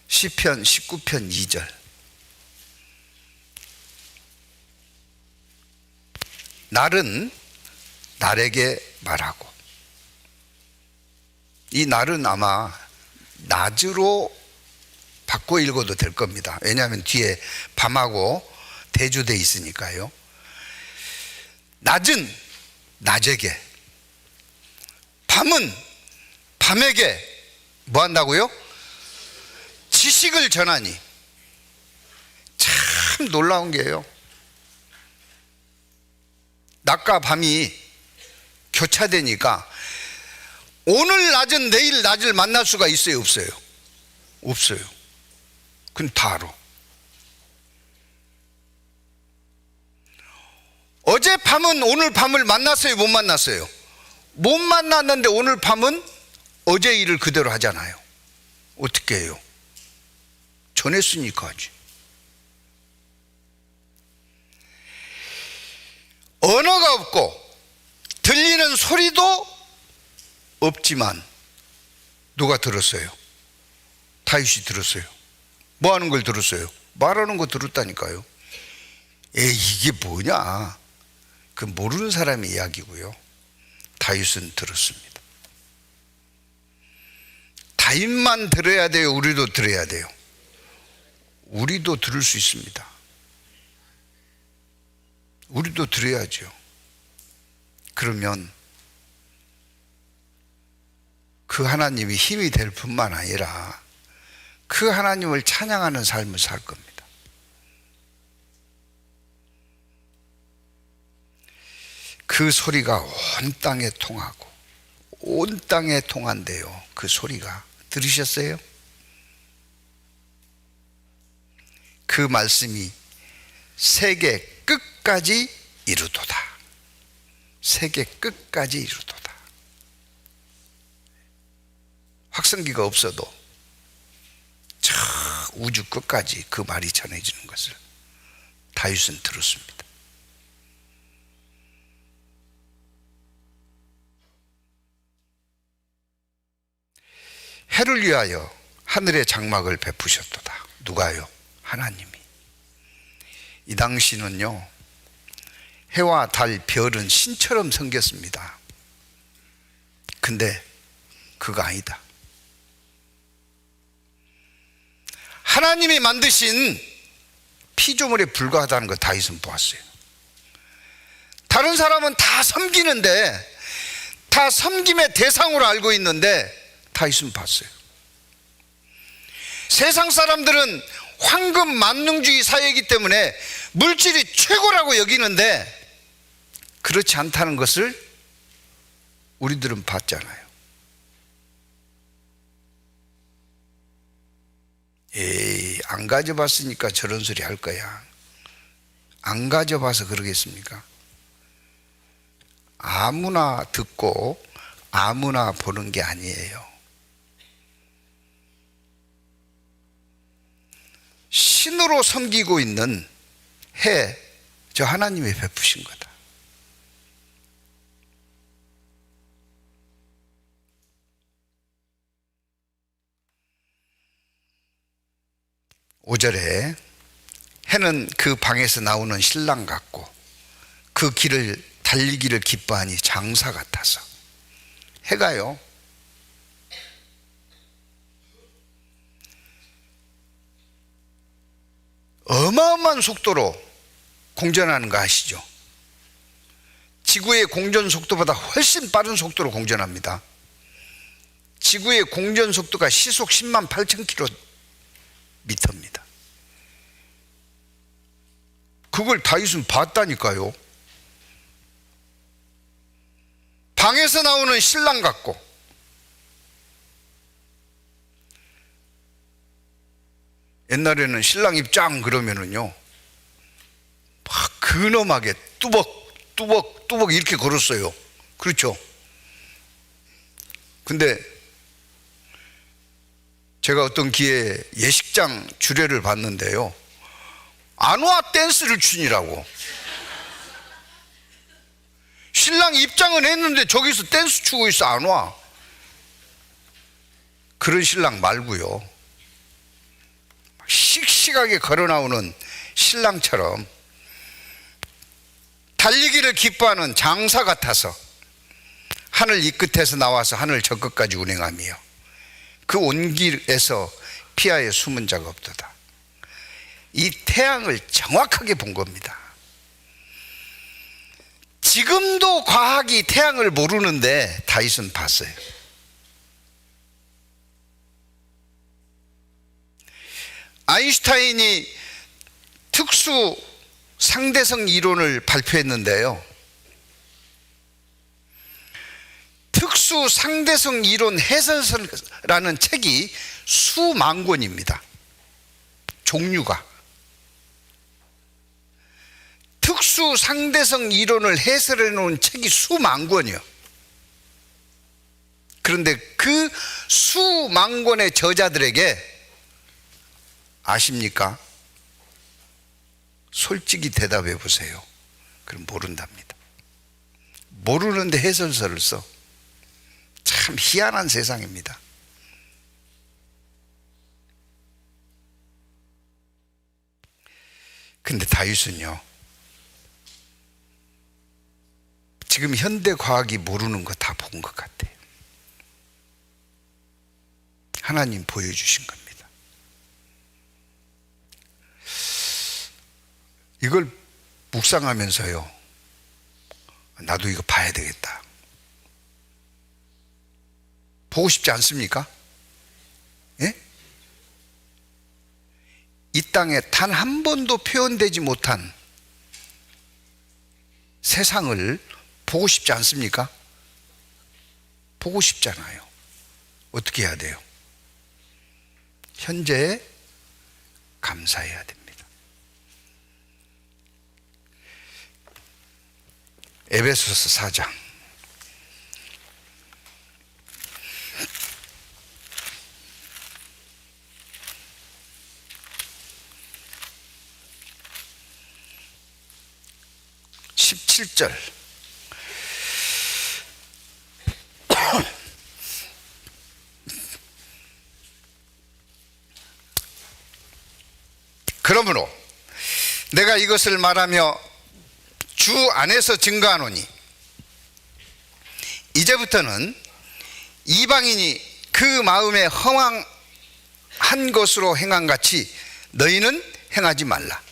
시편 19편 2절. 날은 날에게 말하고. 이 날은 아마 낮으로 바꿔 읽어도 될 겁니다. 왜냐하면 뒤에 밤하고 대조되어 있으니까요. 낮은 낮에게, 밤은 밤에게 뭐 한다고요? 지식을 전하니. 참 놀라운 게요. 낮과 밤이 교차되니까 오늘 낮은 내일 낮을 만날 수가 있어요? 없어요? 없어요. 그건 다 알아. 어젯밤은 오늘 밤을 만났어요? 못 만났어요? 못 만났는데 오늘 밤은 어제 일을 그대로 하잖아요. 어떻게 해요? 전했으니까 하지. 언어가 없고 들리는 소리도 없지만 누가 들었어요? 다윗이 들었어요. 뭐 하는 걸 들었어요? 말하는 거 들었다니까요. 이게 뭐냐? 그 모르는 사람의 이야기고요. 다윗은 들었습니다. 다윗만 들어야 돼요? 우리도 들어야 돼요? 우리도 들을 수 있습니다. 우리도 들어야죠. 그러면 그 하나님이 힘이 될 뿐만 아니라 그 하나님을 찬양하는 삶을 살 겁니다. 그 소리가 온 땅에 통하고 온 땅에 통한대요. 그 소리가 들으셨어요? 그 말씀이 세계 끝까지 이루도다. 세계 끝까지 이루도다. 확성기가 없어도 저 우주 끝까지 그 말이 전해지는 것을 다윗은 들었습니다. 해를 위하여 하늘의 장막을 베푸셨도다. 누가요? 하나님이. 이 당시는요, 해와 달, 별은 신처럼 생겼습니다. 근데 그거 아니다. 하나님이 만드신 피조물에 불과하다는 거 다윗은 보았어요. 다른 사람은 다 섬기는데, 다 섬김의 대상으로 알고 있는데 다윗은 봤어요. 세상 사람들은 황금 만능주의 사회이기 때문에 물질이 최고라고 여기는데 그렇지 않다는 것을 우리들은 봤잖아요. 안 가져봤으니까 저런 소리 할 거야. 안 가져봐서 그러겠습니까? 아무나 듣고 아무나 보는 게 아니에요. 신으로 섬기고 있는 해, 저 하나님이 베푸신 거다. 오절에 해는 그 방에서 나오는 신랑 같고 그 길을 달리기를 기뻐하니 장사 같아서. 해가요, 어마어마한 속도로 공전하는 거 아시죠? 지구의 공전 속도보다 훨씬 빠른 속도로 공전합니다. 지구의 공전 속도가 시속 10만 8천 킬로미터입니다. 그걸 다윗은 봤다니까요. 방에서 나오는 신랑 같고 옛날에는 신랑 입장 그러면은요 막 근엄하게 뚜벅 이렇게 걸었어요. 그렇죠? 근데 제가 어떤 기회에 예식장 주례를 봤는데요, 안와 댄스를 추니라고. 신랑 입장은 했는데 저기서 댄스 추고 있어. 안 와. 그런 신랑 말고요, 씩씩하게 걸어 나오는 신랑처럼 달리기를 기뻐하는 장사 같아서 하늘 이 끝에서 나와서 하늘 저 끝까지 운행하며 그 온 길에서 피하여 숨은 자가 없도다. 이 태양을 정확하게 본 겁니다. 지금도 과학이 태양을 모르는데 다윗은 봤어요. 아인슈타인이 특수 상대성 이론을 발표했는데요, 특수 상대성 이론 해설서라는 책이 수만 권입니다. 종류가. 특수 상대성 이론을 해설해 놓은 책이 수만 권이요. 그런데 그 수만 권의 저자들에게 아십니까? 솔직히 대답해 보세요. 그럼 모른답니다. 모르는데 해설서를 써. 참 희한한 세상입니다. 근데 다윗은요, 지금 현대 과학이 모르는 거 다 본 것 같아요. 하나님 보여주신 겁니다. 이걸 묵상하면서요, 나도 이거 봐야 되겠다. 보고 싶지 않습니까? 예? 이 땅에 단 한 번도 표현되지 못한 세상을 보고 싶지 않습니까? 보고 싶잖아요. 어떻게 해야 돼요? 현재에 감사해야 됩니다. 에베소서 4장 17절. 그러므로 내가 이것을 말하며 주 안에서 증거하노니 이제부터는 이방인이 그 마음에 허망한 것으로 행한 같이 너희는 행하지 말라.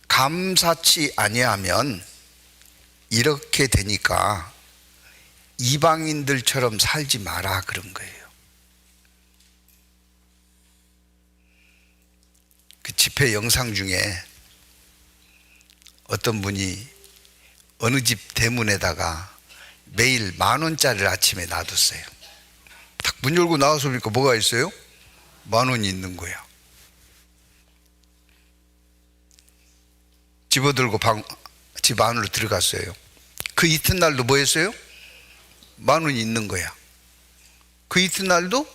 감사치 아니하면 이렇게 되니까 이방인들처럼 살지 마라 그런 거예요. 그 집회 영상 중에 어떤 분이 어느 집 대문에다가 매일 10,000원짜리를 아침에 놔뒀어요. 딱 문 열고 나와서 보니까 뭐가 있어요? 10,000원이 있는 거야. 집어들고 집 안으로 들어갔어요. 그 이튿날도 뭐 했어요? 10,000원이 있는 거야. 그 이튿날도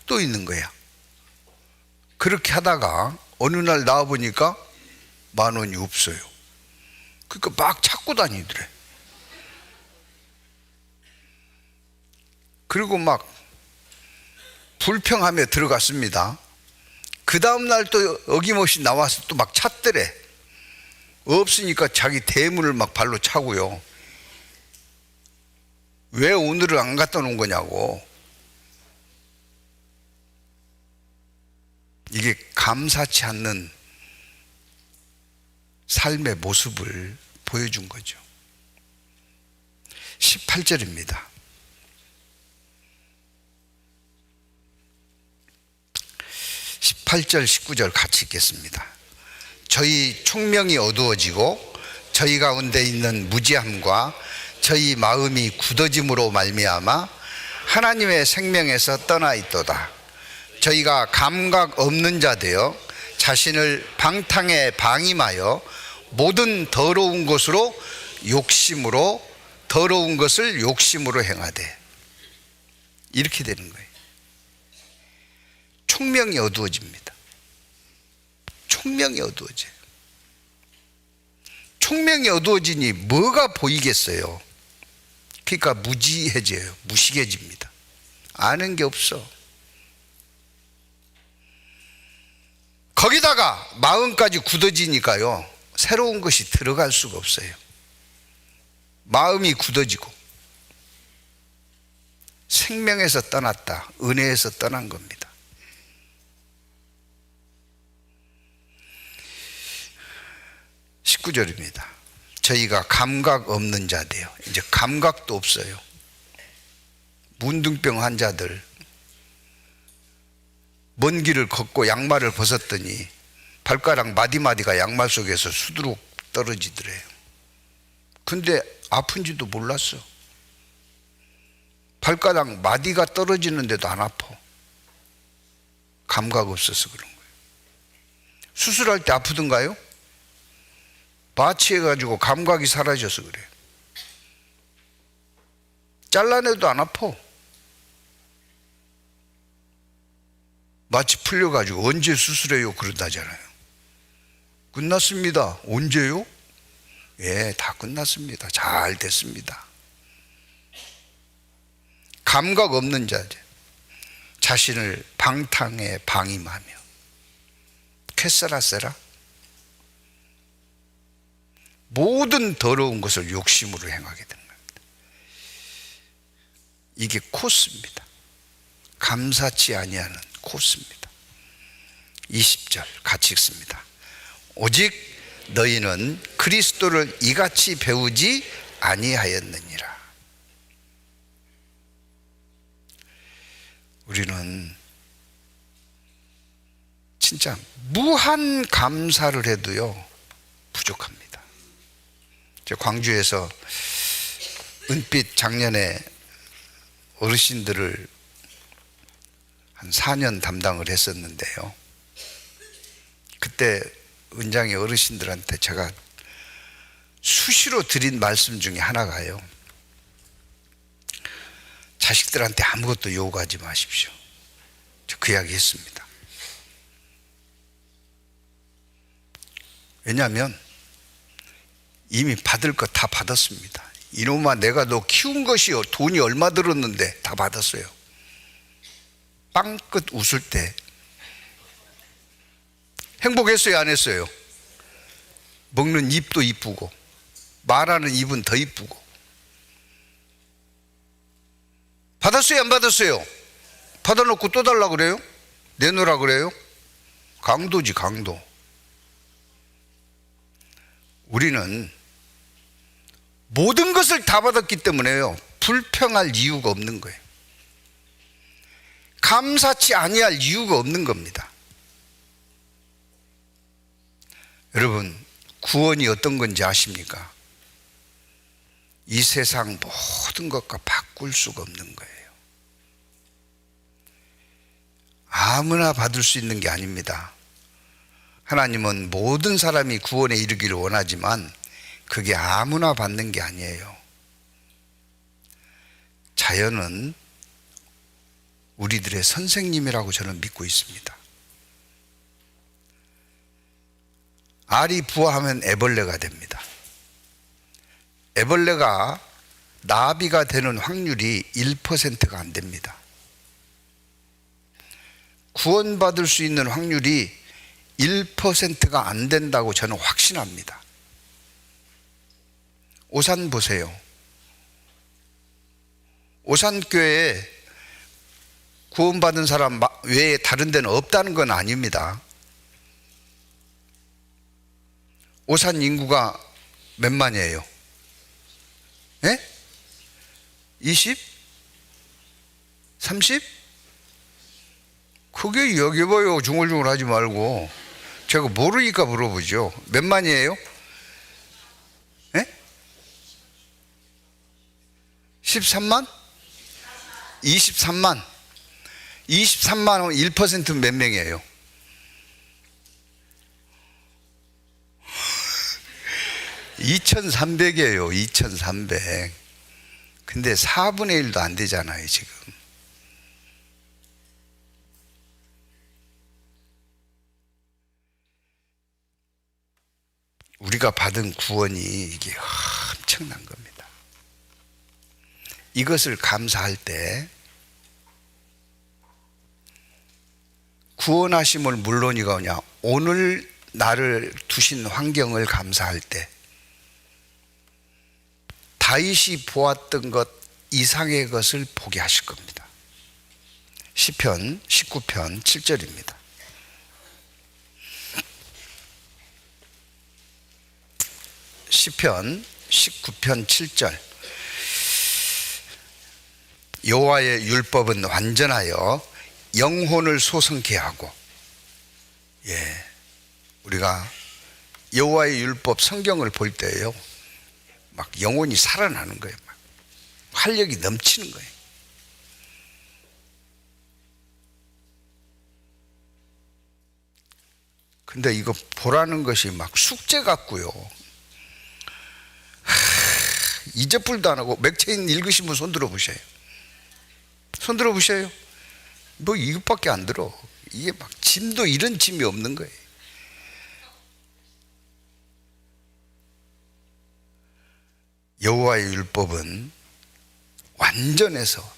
또 있는 거야. 그렇게 하다가 어느 날 나와보니까 10,000원이 없어요. 그러니까 막 찾고 다니더래. 그리고 막 불평하며 들어갔습니다. 그 다음날 또 어김없이 나와서 또 막 찾더래. 없으니까 자기 대문을 막 발로 차고요. 왜 오늘은 안 갖다 놓은 거냐고. 이게 감사치 않는 삶의 모습을 보여준 거죠. 18절입니다. 18절 19절 같이 읽겠습니다. 저희 총명이 어두워지고 저희 가운데 있는 무지함과 저희 마음이 굳어짐으로 말미암아 하나님의 생명에서 떠나 있도다. 저희가 감각 없는 자 되어 자신을 방탕에 방임하여 모든 더러운 것으로 더러운 것을 욕심으로 행하되. 이렇게 되는 거예요. 총명이 어두워집니다. 총명이 어두워져요. 총명이 어두워지니 뭐가 보이겠어요? 그러니까 무지해져요. 무식해집니다. 아는 게 없어. 거기다가 마음까지 굳어지니까요, 새로운 것이 들어갈 수가 없어요. 마음이 굳어지고 생명에서 떠났다, 은혜에서 떠난 겁니다. 19절입니다. 저희가 감각 없는 자돼요. 이제 감각도 없어요. 문둥병 환자들 먼 길을 걷고 양말을 벗었더니 발가락 마디마디가 양말 속에서 수두룩 떨어지더래요. 근데 아픈지도 몰랐어. 발가락 마디가 떨어지는데도 안 아파. 감각 없어서 그런 거예요. 수술할 때 아프던가요? 마취해가지고 감각이 사라져서 그래요. 잘라내도 안 아파. 마취 풀려가지고 언제 수술해요 그런다잖아요. 끝났습니다. 언제요? 예, 다 끝났습니다. 잘 됐습니다. 감각 없는 자들, 자신을 방탕에 방임하며 쾌세라세라 모든 더러운 것을 욕심으로 행하게 되는 겁니다. 이게 코스입니다. 감사치 아니하는 코스입니다. 20절 같이 읽습니다. 오직 너희는 그리스도를 이같이 배우지 아니하였느니라. 우리는 진짜 무한 감사를 해도요 부족합니다. 저 광주에서 은빛 작년에 어르신들을 한 4년 담당을 했었는데요, 그때 은장의 어르신들한테 제가 수시로 드린 말씀 중에 하나가요, 자식들한테 아무것도 요구하지 마십시오. 저 그 이야기 했습니다. 왜냐하면 이미 받을 거 다 받았습니다. 이놈아, 내가 너 키운 것이 돈이 얼마 들었는데 다 받았어요. 빵끝 웃을 때 행복했어요, 안 했어요? 먹는 입도 이쁘고 말하는 입은 더 이쁘고. 받았어요, 안 받았어요? 받아놓고 또 달라고 그래요? 내놓으라 그래요? 강도지, 강도. 우리는 모든 것을 다 받았기 때문에요, 불평할 이유가 없는 거예요. 감사치 아니할 이유가 없는 겁니다. 여러분, 구원이 어떤 건지 아십니까? 이 세상 모든 것과 바꿀 수가 없는 거예요. 아무나 받을 수 있는 게 아닙니다. 하나님은 모든 사람이 구원에 이르기를 원하지만 그게 아무나 받는 게 아니에요. 자연은 우리들의 선생님이라고 저는 믿고 있습니다. 알이 부화하면 애벌레가 됩니다. 애벌레가 나비가 되는 확률이 1%가 안 됩니다. 구원받을 수 있는 확률이 1%가 안 된다고 저는 확신합니다. 오산 보세요. 오산교회에 구원받은 사람 외에 다른 데는 없다는 건 아닙니다. 오산 인구가 몇만이에요? 예? 20? 30? 그게 여겨봐요. 중얼중얼 하지 말고. 제가 모르니까 물어보죠. 몇만이에요? 예? 13만? 23만. 23만 하면 1%는 몇 명이에요? 2300이에요. 2300. 근데 4분의 1도 안 되잖아요, 지금. 우리가 받은 구원이 이게 엄청난 겁니다. 이것을 감사할 때 구원하심을 물론이거냐, 오늘 나를 두신 환경을 감사할 때 다윗이 보았던 것 이상의 것을 보게 하실 겁니다. 시편 19편 7절입니다. 시편 19편 7절. 여호와의 율법은 완전하여 영혼을 소성케 하고. 예, 우리가 여호와의 율법 성경을 볼 때요, 막 영혼이 살아나는 거예요. 막 활력이 넘치는 거예요. 근데 이거 보라는 것이 막 숙제 같고요. 이적불도 안 하고 맥체인 읽으신 분 손 들어보셔요. 손 들어보셔요. 뭐 이것밖에 안 들어. 이게 막 짐도 이런 짐이 없는 거예요. 여호와의 율법은 완전해서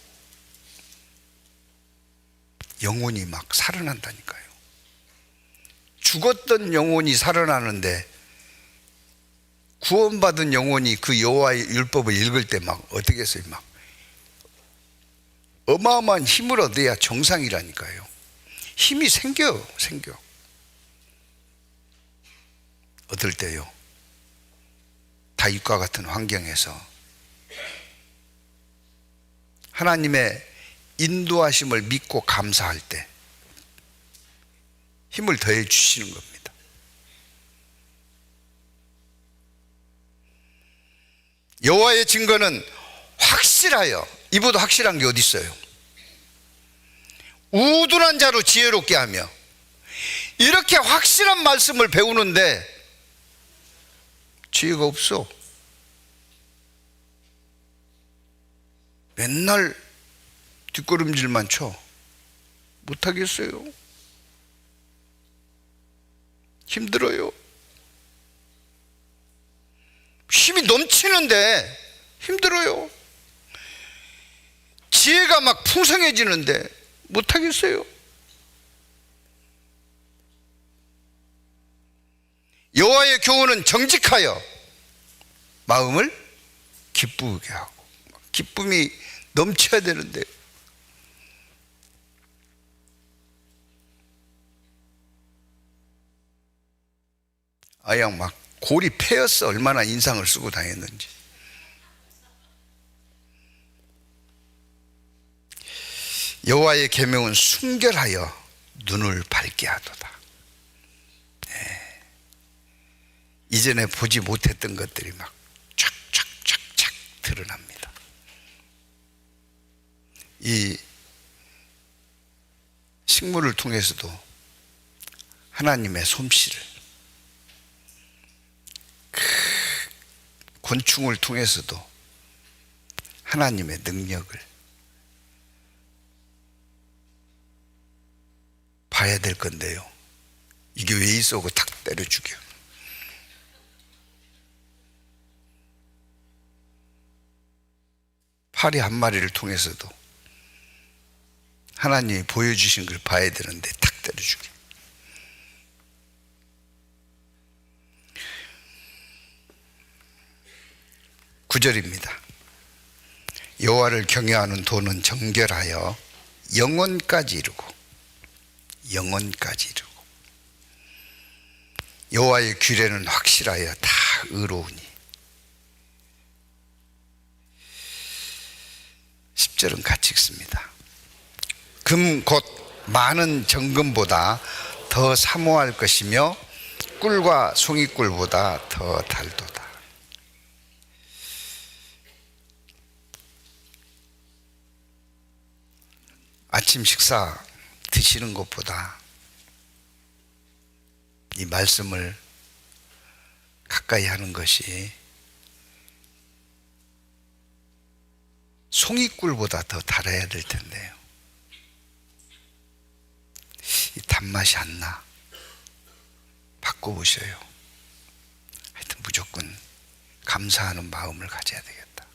영혼이 막 살아난다니까요. 죽었던 영혼이 살아나는데 구원받은 영혼이 그 여호와의 율법을 읽을 때 막 어떻게 했어요? 막 어마어마한 힘을 얻어야 정상이라니까요. 힘이 생겨. 어떨 때요? 다윗과 같은 환경에서 하나님의 인도하심을 믿고 감사할 때 힘을 더해 주시는 겁니다. 여호와의 증거는 확실하여, 이보다 확실한 게 어디 있어요? 우둔한 자로 지혜롭게 하며. 이렇게 확실한 말씀을 배우는데 지혜가 없어. 맨날 뒷걸음질만 쳐. 못하겠어요. 힘들어요. 힘이 넘치는데 힘들어요. 지혜가 막 풍성해지는데 못하겠어요. 여호와의 교훈은 정직하여 마음을 기쁘게 하고, 기쁨이 넘쳐야 되는데 아예 막 골이 패였어. 얼마나 인상을 쓰고 다녔는지. 여호와의 계명은 순결하여 눈을 밝게 하도다. 네. 이전에 보지 못했던 것들이 막 촥촥촥촥 드러납니다. 이 식물을 통해서도 하나님의 솜씨를, 곤충을 통해서도 하나님의 능력을 봐야 될 건데요. 이게 왜 있어? 하고 탁 때려 죽여. 파리 한 마리를 통해서도 하나님이 보여주신 걸 봐야 되는데 탁 때려 죽여. 구절입니다. 여호와를 경외하는 도는 정결하여 영혼까지 이루고, 영혼까지 이루고, 여호와의 규례는 확실하여 다 의로우니. 10절은 같이 읽습니다. 금 곧 많은 정금보다 더 사모할 것이며 꿀과 송이꿀보다 더 달도다. 아침 식사 드시는 것보다 이 말씀을 가까이 하는 것이 송이꿀보다 더 달아야 될 텐데요. 이 단맛이 안 나. 바꿔보셔요. 하여튼 무조건 감사하는 마음을 가져야 되겠다.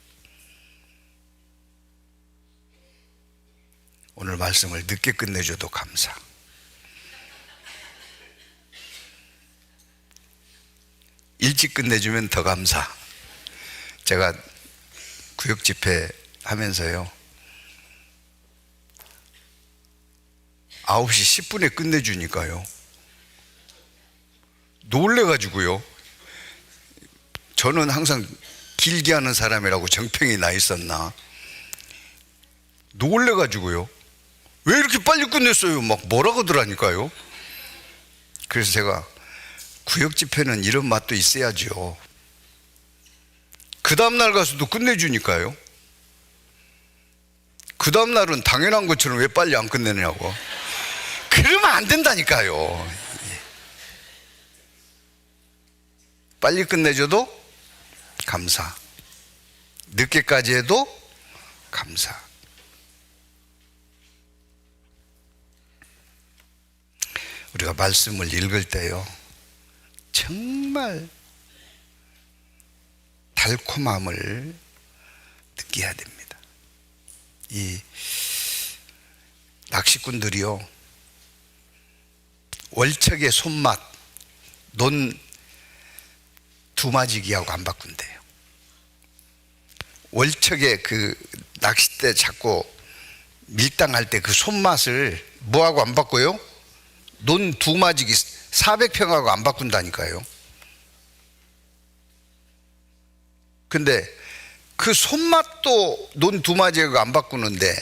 오늘 말씀을 늦게 끝내줘도 감사. 일찍 끝내주면 더 감사. 제가 구역 집회 하면서요, 9시 10분에 끝내주니까요, 놀래가지고요. 저는 항상 길게 하는 사람이라고 정평이 나 있었나, 놀래가지고요. 왜 이렇게 빨리 끝냈어요? 막 뭐라 그러더라니까요. 그래서 제가 구역 집회는 이런 맛도 있어야죠. 그 다음날 가서도 끝내주니까요. 그 다음날은 당연한 것처럼 왜 빨리 안 끝내냐고. 그러면 안 된다니까요. 빨리 끝내줘도 감사. 늦게까지 해도 감사. 우리가 말씀을 읽을 때요, 정말 달콤함을 느껴야 됩니다. 이 낚시꾼들이요, 월척의 손맛, 논 두마지기하고 안 바꾼대요. 월척의 그 낚싯대 잡고 밀당할 때 그 손맛을 뭐하고 안 바꿔요? 논 두마지기 400평하고 안 바꾼다니까요. 근데 그 손맛도 논 두마지기하고 안 바꾸는데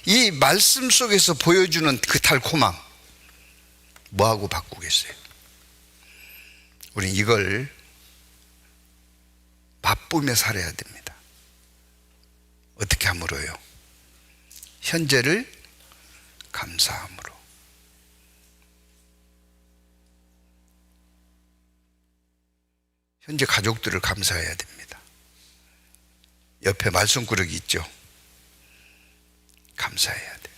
이 말씀 속에서 보여주는 그 달콤함 뭐하고 바꾸겠어요? 우린 이걸 맛보며 살아야 됩니다. 어떻게 함으로요? 현재를 감사함으로. 현재 가족들을 감사해야 됩니다. 옆에 말씀꾸러기 있죠? 감사해야 돼요.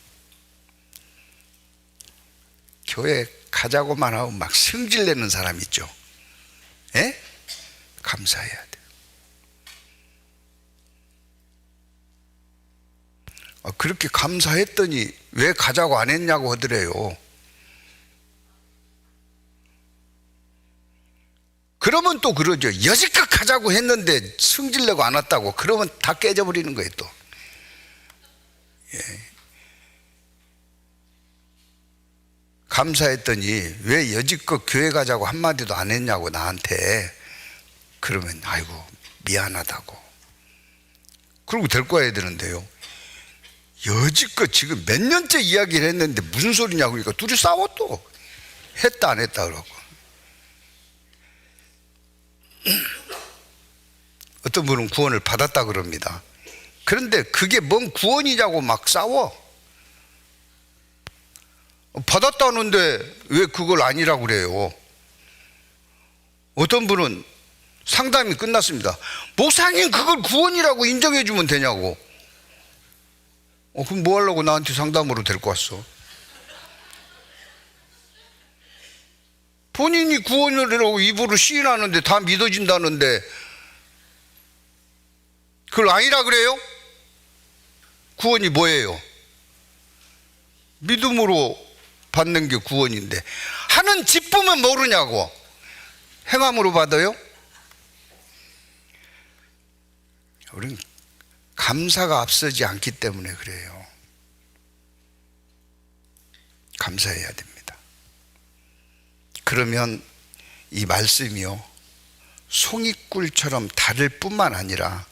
교회 가자고만 하면 막 승질내는 사람 있죠? 예? 감사해야 돼요. 그렇게 감사했더니 왜 가자고 안 했냐고 하더래요. 그러면 또 그러죠. 여지껏 가자고 했는데 승질내고 안 왔다고. 그러면 다 깨져버리는 거예요 또. 예. 감사했더니 왜 여지껏 교회 가자고 한마디도 안 했냐고 나한테. 그러면 아이고 미안하다고. 그러고 데리고 와야 되는데요, 여지껏 지금 몇 년째 이야기를 했는데 무슨 소리냐고 그러니까 둘이 싸워 또. 했다 안 했다 그러고. 어떤 분은 구원을 받았다 그럽니다. 그런데 그게 뭔 구원이냐고 막 싸워. 받았다는데 왜 그걸 아니라고 그래요? 어떤 분은 상담이 끝났습니다. 목사님 그걸 구원이라고 인정해 주면 되냐고. 그럼 뭐 하려고 나한테 상담으로 데리고 왔어? 본인이 구원이라고 입으로 시인하는데 다 믿어진다는데 그걸 아니라 그래요? 구원이 뭐예요? 믿음으로 받는 게 구원인데 하는 기쁨은 모르냐고. 행함으로 받아요? 우리는 감사가 앞서지 않기 때문에 그래요. 감사해야 됩니다. 그러면 이 말씀이요, 송이꿀처럼 다를 뿐만 아니라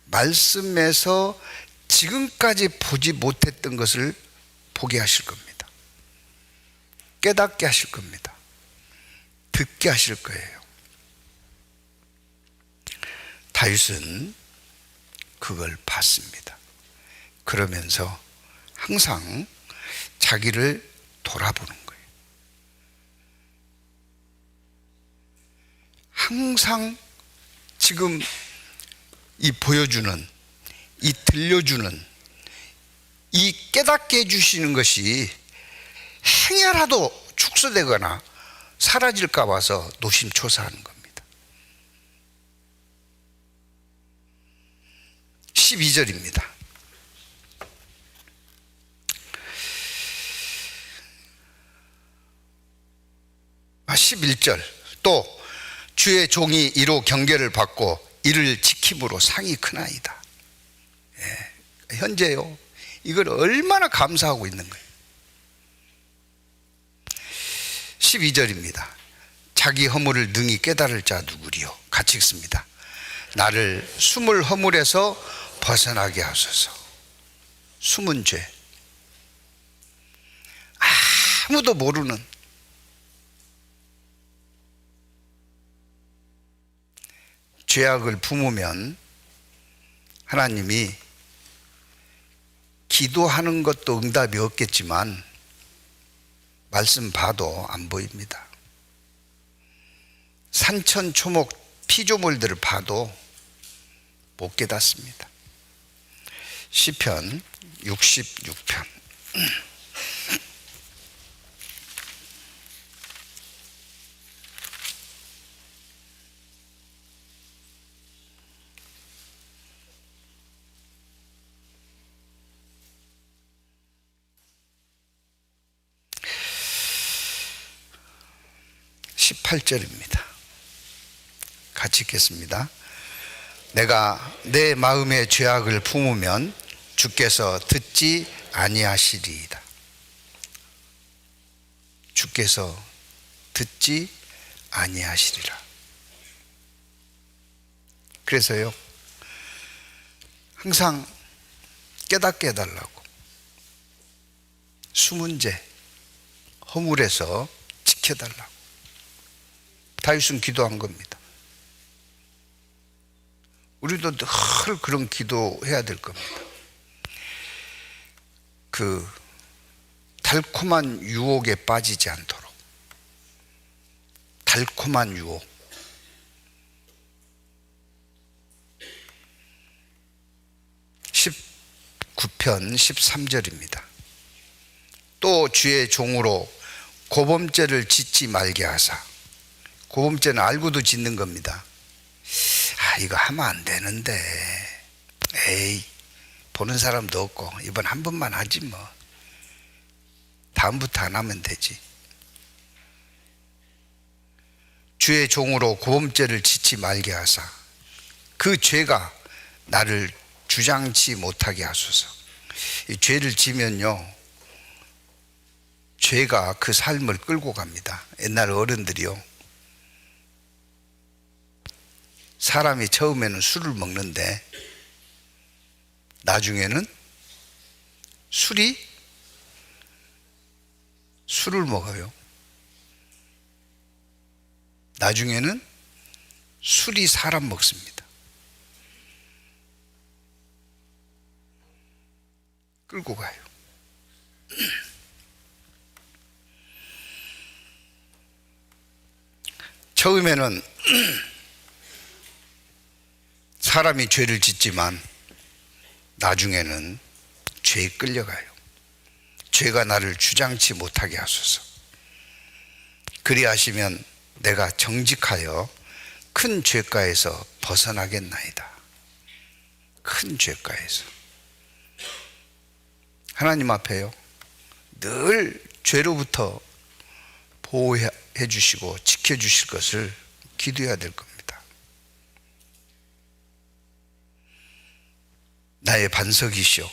말씀에서 지금까지 보지 못했던 것을 보게 하실 겁니다. 깨닫게 하실 겁니다. 듣게 하실 거예요. 다윗은 그걸 봤습니다. 그러면서 항상 자기를 돌아보는 거예요. 항상 지금 이 보여주는, 이 들려주는, 이 깨닫게 해주시는 것이 행여라도 축소되거나 사라질까 봐서 노심초사하는 겁니다. 12절입니다. 아, 11절. 또 주의 종이 이로 경계를 받고 이를 지킴으로 상이 크나이다. 예, 현재요, 이걸 얼마나 감사하고 있는 거예요. 12절입니다. 자기 허물을 능히 깨달을 자 누구리요? 같이 읽습니다. 나를 숨을 허물에서 벗어나게 하소서. 숨은 죄, 아무도 모르는 죄악을 품으면 하나님이 기도하는 것도 응답이 없겠지만 말씀 봐도 안 보입니다. 산천초목 피조물들을 봐도 못 깨닫습니다. 시편 66편 18절입니다. 같이 읽겠습니다. 내가 내 마음의 죄악을 품으면 주께서 듣지 아니하시리이다. 주께서 듣지 아니하시리라. 그래서요, 항상 깨닫게 해달라고 숨은 죄 허물에서 지켜달라고 다윗은 기도한 겁니다. 우리도 늘 그런 기도해야 될 겁니다. 그 달콤한 유혹에 빠지지 않도록. 달콤한 유혹. 19편 13절입니다. 또 주의 종으로 고범죄를 짓지 말게 하사. 고범죄는 알고도 짓는 겁니다. 이거 하면 안 되는데, 에이, 보는 사람도 없고 이번 한 번만 하지 뭐, 다음부터 안 하면 되지. 주의 종으로 고범죄를 짓지 말게 하사 그 죄가 나를 주장치 못하게 하소서. 이 죄를 지면요, 죄가 그 삶을 끌고 갑니다. 옛날 어른들이요, 사람이 처음에는 술을 먹는데 나중에는 술을 먹어요. 나중에는 술이 사람 먹습니다. 끌고 가요. 처음에는 사람이 죄를 짓지만 나중에는 죄에 끌려가요. 죄가 나를 주장치 못하게 하소서. 그리하시면 내가 정직하여 큰 죄가에서 벗어나겠나이다. 큰 죄가에서. 하나님 앞에요, 늘 죄로부터 보호해 주시고 지켜주실 것을 기도해야 될 겁니다. 나의 반석이시오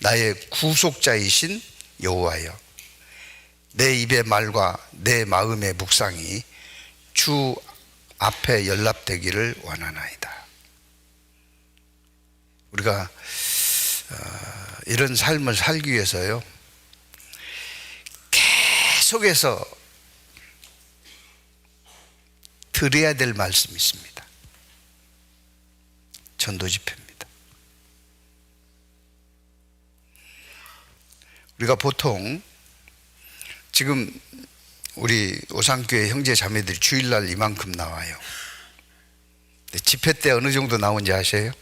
나의 구속자이신 여호와여, 내 입의 말과 내 마음의 묵상이 주 앞에 연락되기를 원하나이다. 우리가 이런 삶을 살기 위해서요, 계속해서 들어야 될 말씀이 있습니다. 전도 집회입니다. 우리가 보통 지금 우리 오산교회 형제 자매들이 주일날 이만큼 나와요. 집회 때 어느 정도 나오는지 아세요?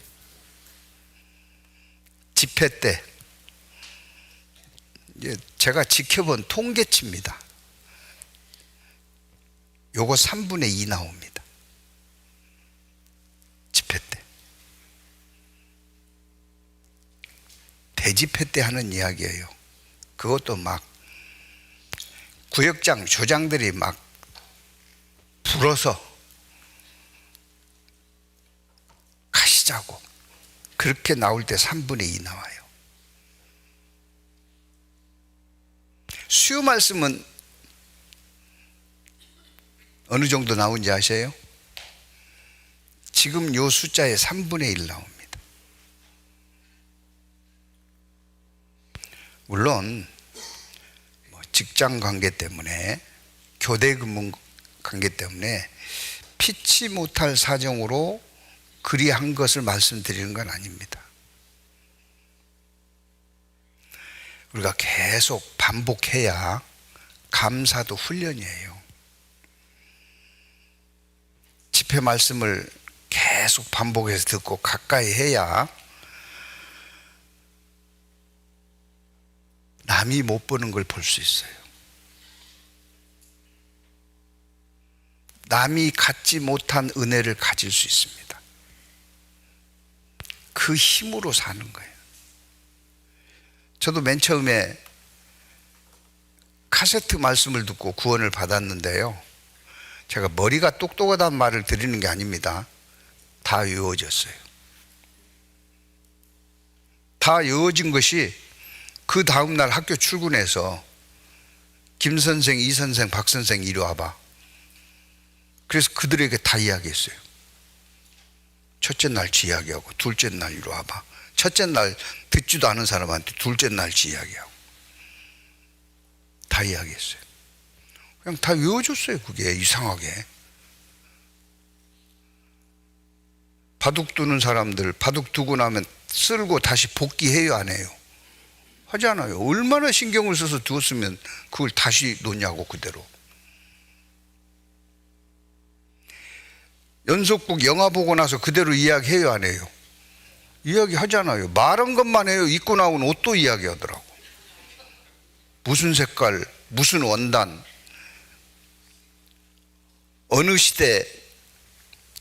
집회 때 제가 지켜본 통계치입니다. 요거 3분의 2 나옵니다. 집회 때. 대집회 때 하는 이야기예요. 그것도 막 구역장, 조장들이 막 불어서 가시자고 그렇게 나올 때 3분의 2 나와요. 수요 말씀은 어느 정도 나오는지 아세요? 지금 요 숫자의 3분의 1 나옵니다. 물론 직장 관계 때문에, 교대 근무 관계 때문에 피치 못할 사정으로 그리한 것을 말씀드리는 건 아닙니다. 우리가 계속 반복해야 감사도 훈련이에요. 집회 말씀을 계속 계속 반복해서 듣고 가까이 해야 남이 못 보는 걸 볼 수 있어요. 남이 갖지 못한 은혜를 가질 수 있습니다. 그 힘으로 사는 거예요. 저도 맨 처음에 카세트 말씀을 듣고 구원을 받았는데요, 제가 머리가 똑똑하다는 말을 드리는 게 아닙니다. 다 외워졌어요. 다 외워진 것이 그 다음날 학교 출근해서 김 선생, 이 선생, 박 선생 이리 와봐. 그래서 그들에게 다 이야기했어요. 첫째 날치 이야기하고, 둘째 날 이리 와봐. 첫째 날 듣지도 않은 사람한테 둘째 날치 이야기하고 다 이야기했어요. 그냥 다 외워줬어요. 그게 이상하게. 바둑 두는 사람들 바둑 두고 나면 쓸고 다시 복귀해요, 안 해요? 하지 않아요. 얼마나 신경을 써서 두었으면 그걸 다시 놓냐고. 그대로. 연속극 영화 보고 나서 그대로 이야기해요, 안 해요? 이야기하잖아요. 말한 것만 해요. 입고 나온 옷도 이야기하더라고. 무슨 색깔, 무슨 원단, 어느 시대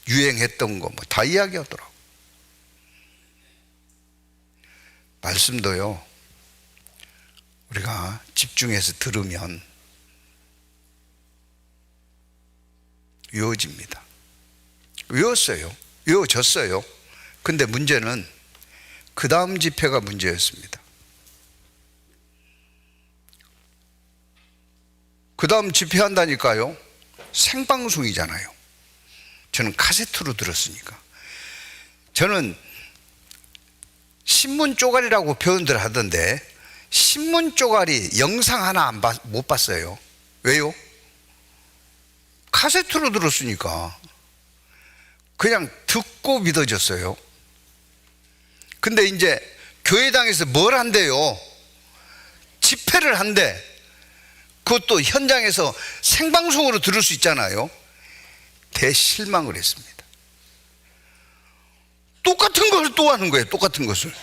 유행했던 거 뭐 다 이야기하더라고. 말씀도요, 우리가 집중해서 들으면 외워집니다. 외웠어요. 외워졌어요. 근데 문제는 그 다음 집회가 문제였습니다. 그 다음 집회한다니까요. 생방송이잖아요. 저는 카세트로 들었으니까. 저는 신문 쪼가리라고 표현들 하던데, 신문 쪼가리 영상 하나 못 봤어요. 왜요? 카세트로 들었으니까 그냥 듣고 믿어졌어요. 근데 이제 교회당에서 뭘 한대요? 집회를 한대. 그것도 현장에서 생방송으로 들을 수 있잖아요. 대실망을 했습니다. 똑같은 것을 또 하는 거예요. 똑같은 것을.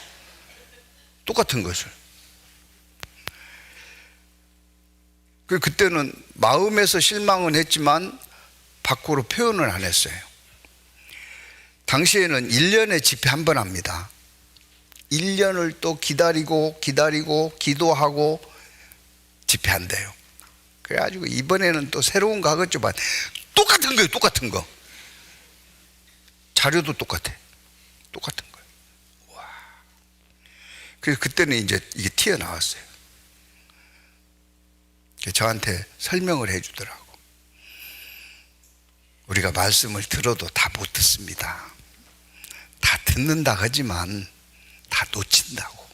그때는 마음에서 실망은 했지만 밖으로 표현을 안 했어요. 당시에는 1년에 집회 한 번 합니다. 1년을 또 기다리고 기도하고 집회한대요. 그래가지고 이번에는 또 새로운 거 하겠지만 똑같은 거예요. 똑같은 거. 자료도 똑같은 거예요. 와. 그래서 그때는 이제 이게 튀어나왔어요. 저한테 설명을 해주더라고. 우리가 말씀을 들어도 다 못 듣습니다. 다 듣는다 하지만 다 놓친다고.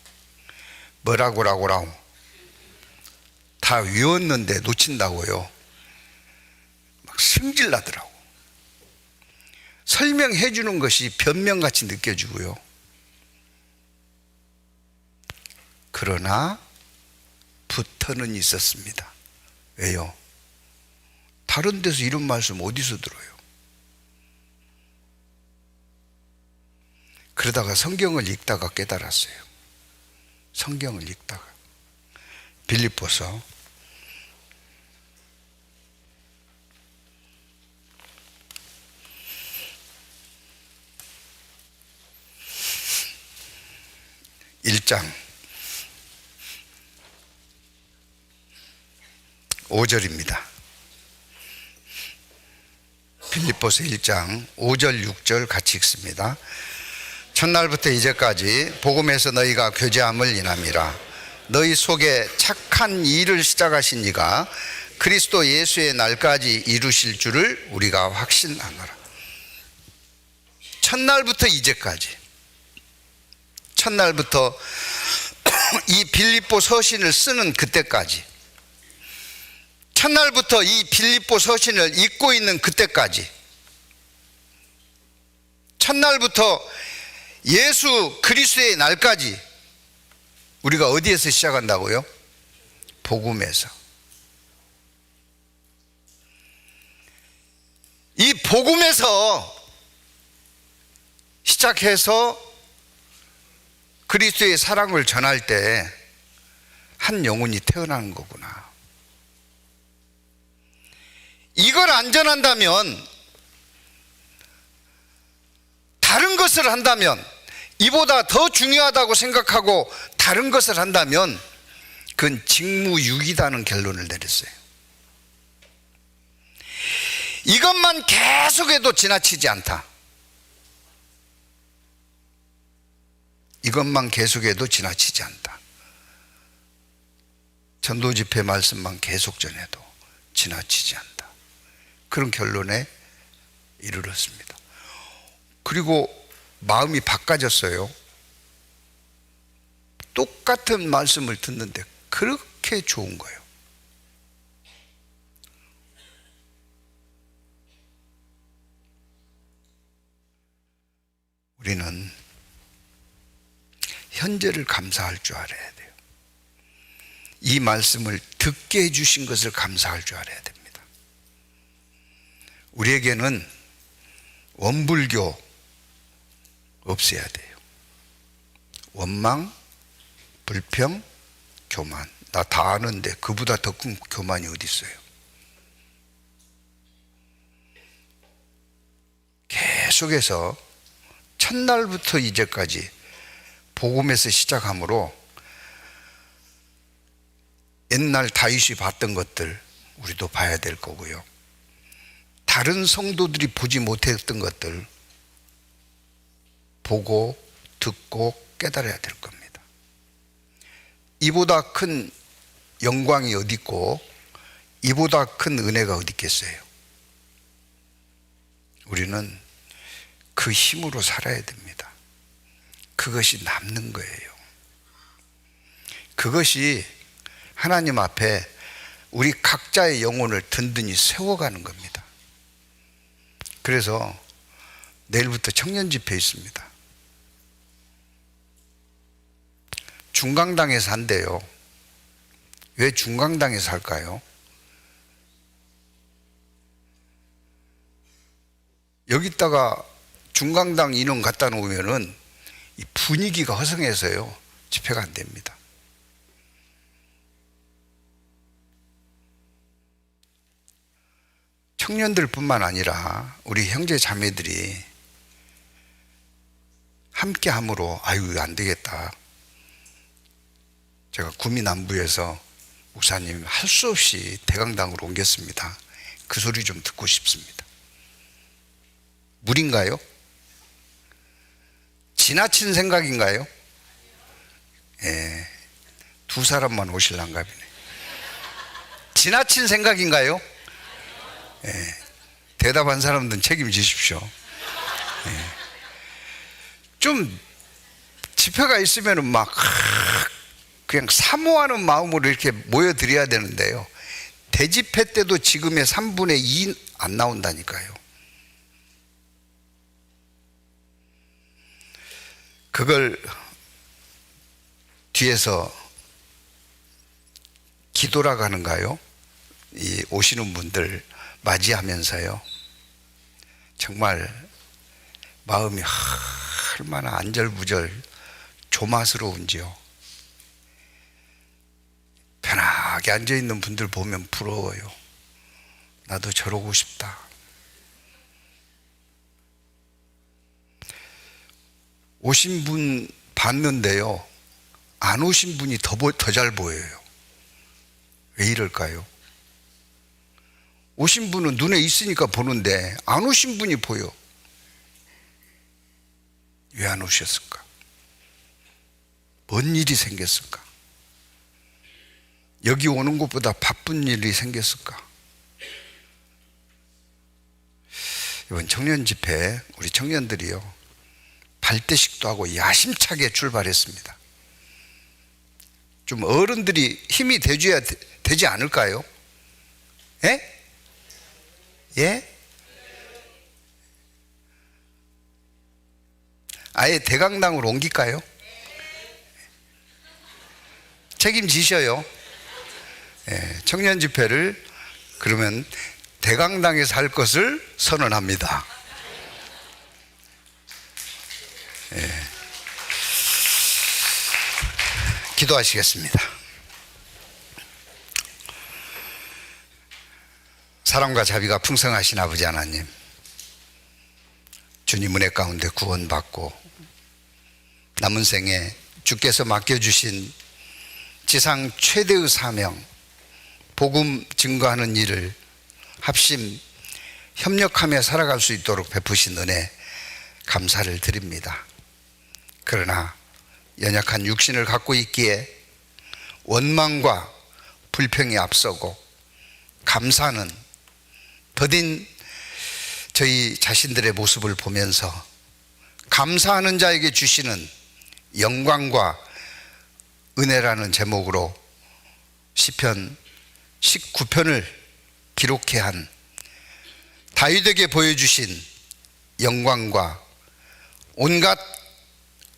뭐라고 다 외웠는데 놓친다고요. 막 승질나더라고. 설명해 주는 것이 변명같이 느껴지고요. 그러나 붙어는 있었습니다. 왜요? 다른 데서 이런 말씀 어디서 들어요? 그러다가 성경을 읽다가 깨달았어요. 성경을 읽다가 빌립보서 1장 5절입니다. 빌립보서 1장 5절 6절 같이 읽습니다. 첫날부터 이제까지 복음에서 너희가 교제함을 인함이라. 너희 속에 착한 일을 시작하신 이가 그리스도 예수의 날까지 이루실 줄을 우리가 확신하노라. 첫날부터 이제까지, 첫날부터 이 빌립보 서신을 쓰는 그때까지, 첫날부터 이 빌립보 서신을 읽고 있는 그때까지, 첫날부터 예수 그리스도의 날까지 우리가 어디에서 시작한다고요? 복음에서. 이 복음에서 시작해서 그리스도의 사랑을 전할 때 한 영혼이 태어나는 거구나. 이걸 안 전한다면, 다른 것을 한다면, 이보다 더 중요하다고 생각하고 다른 것을 한다면 그건 직무유기다는 결론을 내렸어요. 이것만 계속해도 지나치지 않다. 이것만 계속해도 지나치지 않다. 전도 집회 말씀만 계속 전해도 지나치지 않다. 그런 결론에 이르렀습니다. 그리고 마음이 바꿔졌어요. 똑같은 말씀을 듣는데 그렇게 좋은 거예요. 우리는 현재를 감사할 줄 알아야 돼요. 이 말씀을 듣게 해주신 것을 감사할 줄 알아야 됩니다. 우리에게는 원불교 없어야 돼요. 원망, 불평, 교만. 나 다 아는데 그보다 더 큰 교만이 어디 있어요? 계속해서 첫날부터 이제까지 복음에서 시작하므로 옛날 다윗이 봤던 것들 우리도 봐야 될 거고요. 다른 성도들이 보지 못했던 것들 보고 듣고 깨달아야 될 겁니다. 이보다 큰 영광이 어디 있고 이보다 큰 은혜가 어디 있겠어요? 우리는 그 힘으로 살아야 됩니다. 그것이 남는 거예요. 그것이 하나님 앞에 우리 각자의 영혼을 든든히 세워가는 겁니다. 그래서 내일부터 청년 집회 있습니다. 중강당에서 한대요. 왜 중강당에서 할까요? 여기다가 중강당 인원 갖다 놓으면은 이 분위기가 허성해서요, 집회가 안 됩니다. 청년들 뿐만 아니라 우리 형제 자매들이 함께 함으로 아유 안 되겠다. 제가 구미남부에서 목사님 할 수 없이 대강당으로 옮겼습니다. 그 소리 좀 듣고 싶습니다. 무리인가요? 지나친 생각인가요? 예, 두 사람만 오실란가 보네. 지나친 생각인가요? 예, 대답한 사람들은 책임지십시오. 예. 좀 집회가 있으면 막 그냥 사모하는 마음으로 이렇게 모여드려야 되는데요, 대집회 때도 지금의 3분의 2 안 나온다니까요. 그걸 뒤에서 기도라고 하는가요? 이 오시는 분들 맞이하면서요, 정말 마음이 얼마나 안절부절 조마스러운지요. 편하게 앉아있는 분들 보면 부러워요. 나도 저러고 싶다. 오신 분 봤는데요, 안 오신 분이 더 잘 보여요. 왜 이럴까요? 오신 분은 눈에 있으니까 보는데 안 오신 분이 보여. 왜 안 오셨을까? 뭔 일이 생겼을까? 여기 오는 것보다 바쁜 일이 생겼을까? 이번 청년 집회 우리 청년들이요, 발대식도 하고 야심차게 출발했습니다. 좀 어른들이 힘이 돼줘야 되지 않을까요? 예? 예? 아예 대강당으로 옮길까요? 책임지셔요. 예, 청년 집회를 그러면 대강당에서 할 것을 선언합니다. 기도하시겠습니다. 사랑과 자비가 풍성하신 아버지 하나님, 주님 은혜 가운데 구원받고 남은 생에 주께서 맡겨주신 지상 최대의 사명, 복음 증거하는 일을 합심 협력하며 살아갈 수 있도록 베푸신 은혜 감사를 드립니다. 그러나 연약한 육신을 갖고 있기에 원망과 불평이 앞서고 감사는 더딘 저희 자신들의 모습을 보면서 감사하는 자에게 주시는 영광과 은혜라는 제목으로 시편 19편을 기록해 한 다윗에게 보여주신 영광과 온갖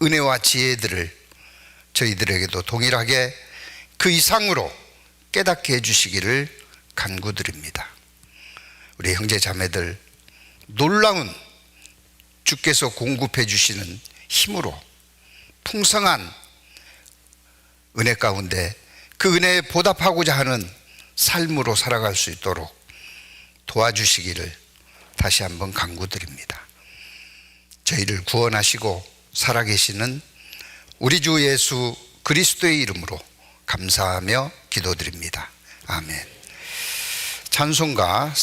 은혜와 지혜들을 저희들에게도 동일하게 그 이상으로 깨닫게 해주시기를 간구드립니다. 우리 형제 자매들 놀라운 주께서 공급해 주시는 힘으로 풍성한 은혜 가운데 그 은혜에 보답하고자 하는 삶으로 살아갈 수 있도록 도와주시기를 다시 한번 간구드립니다. 저희를 구원하시고 살아계시는 우리 주 예수 그리스도의 이름으로 감사하며 기도드립니다. 아멘. 찬송가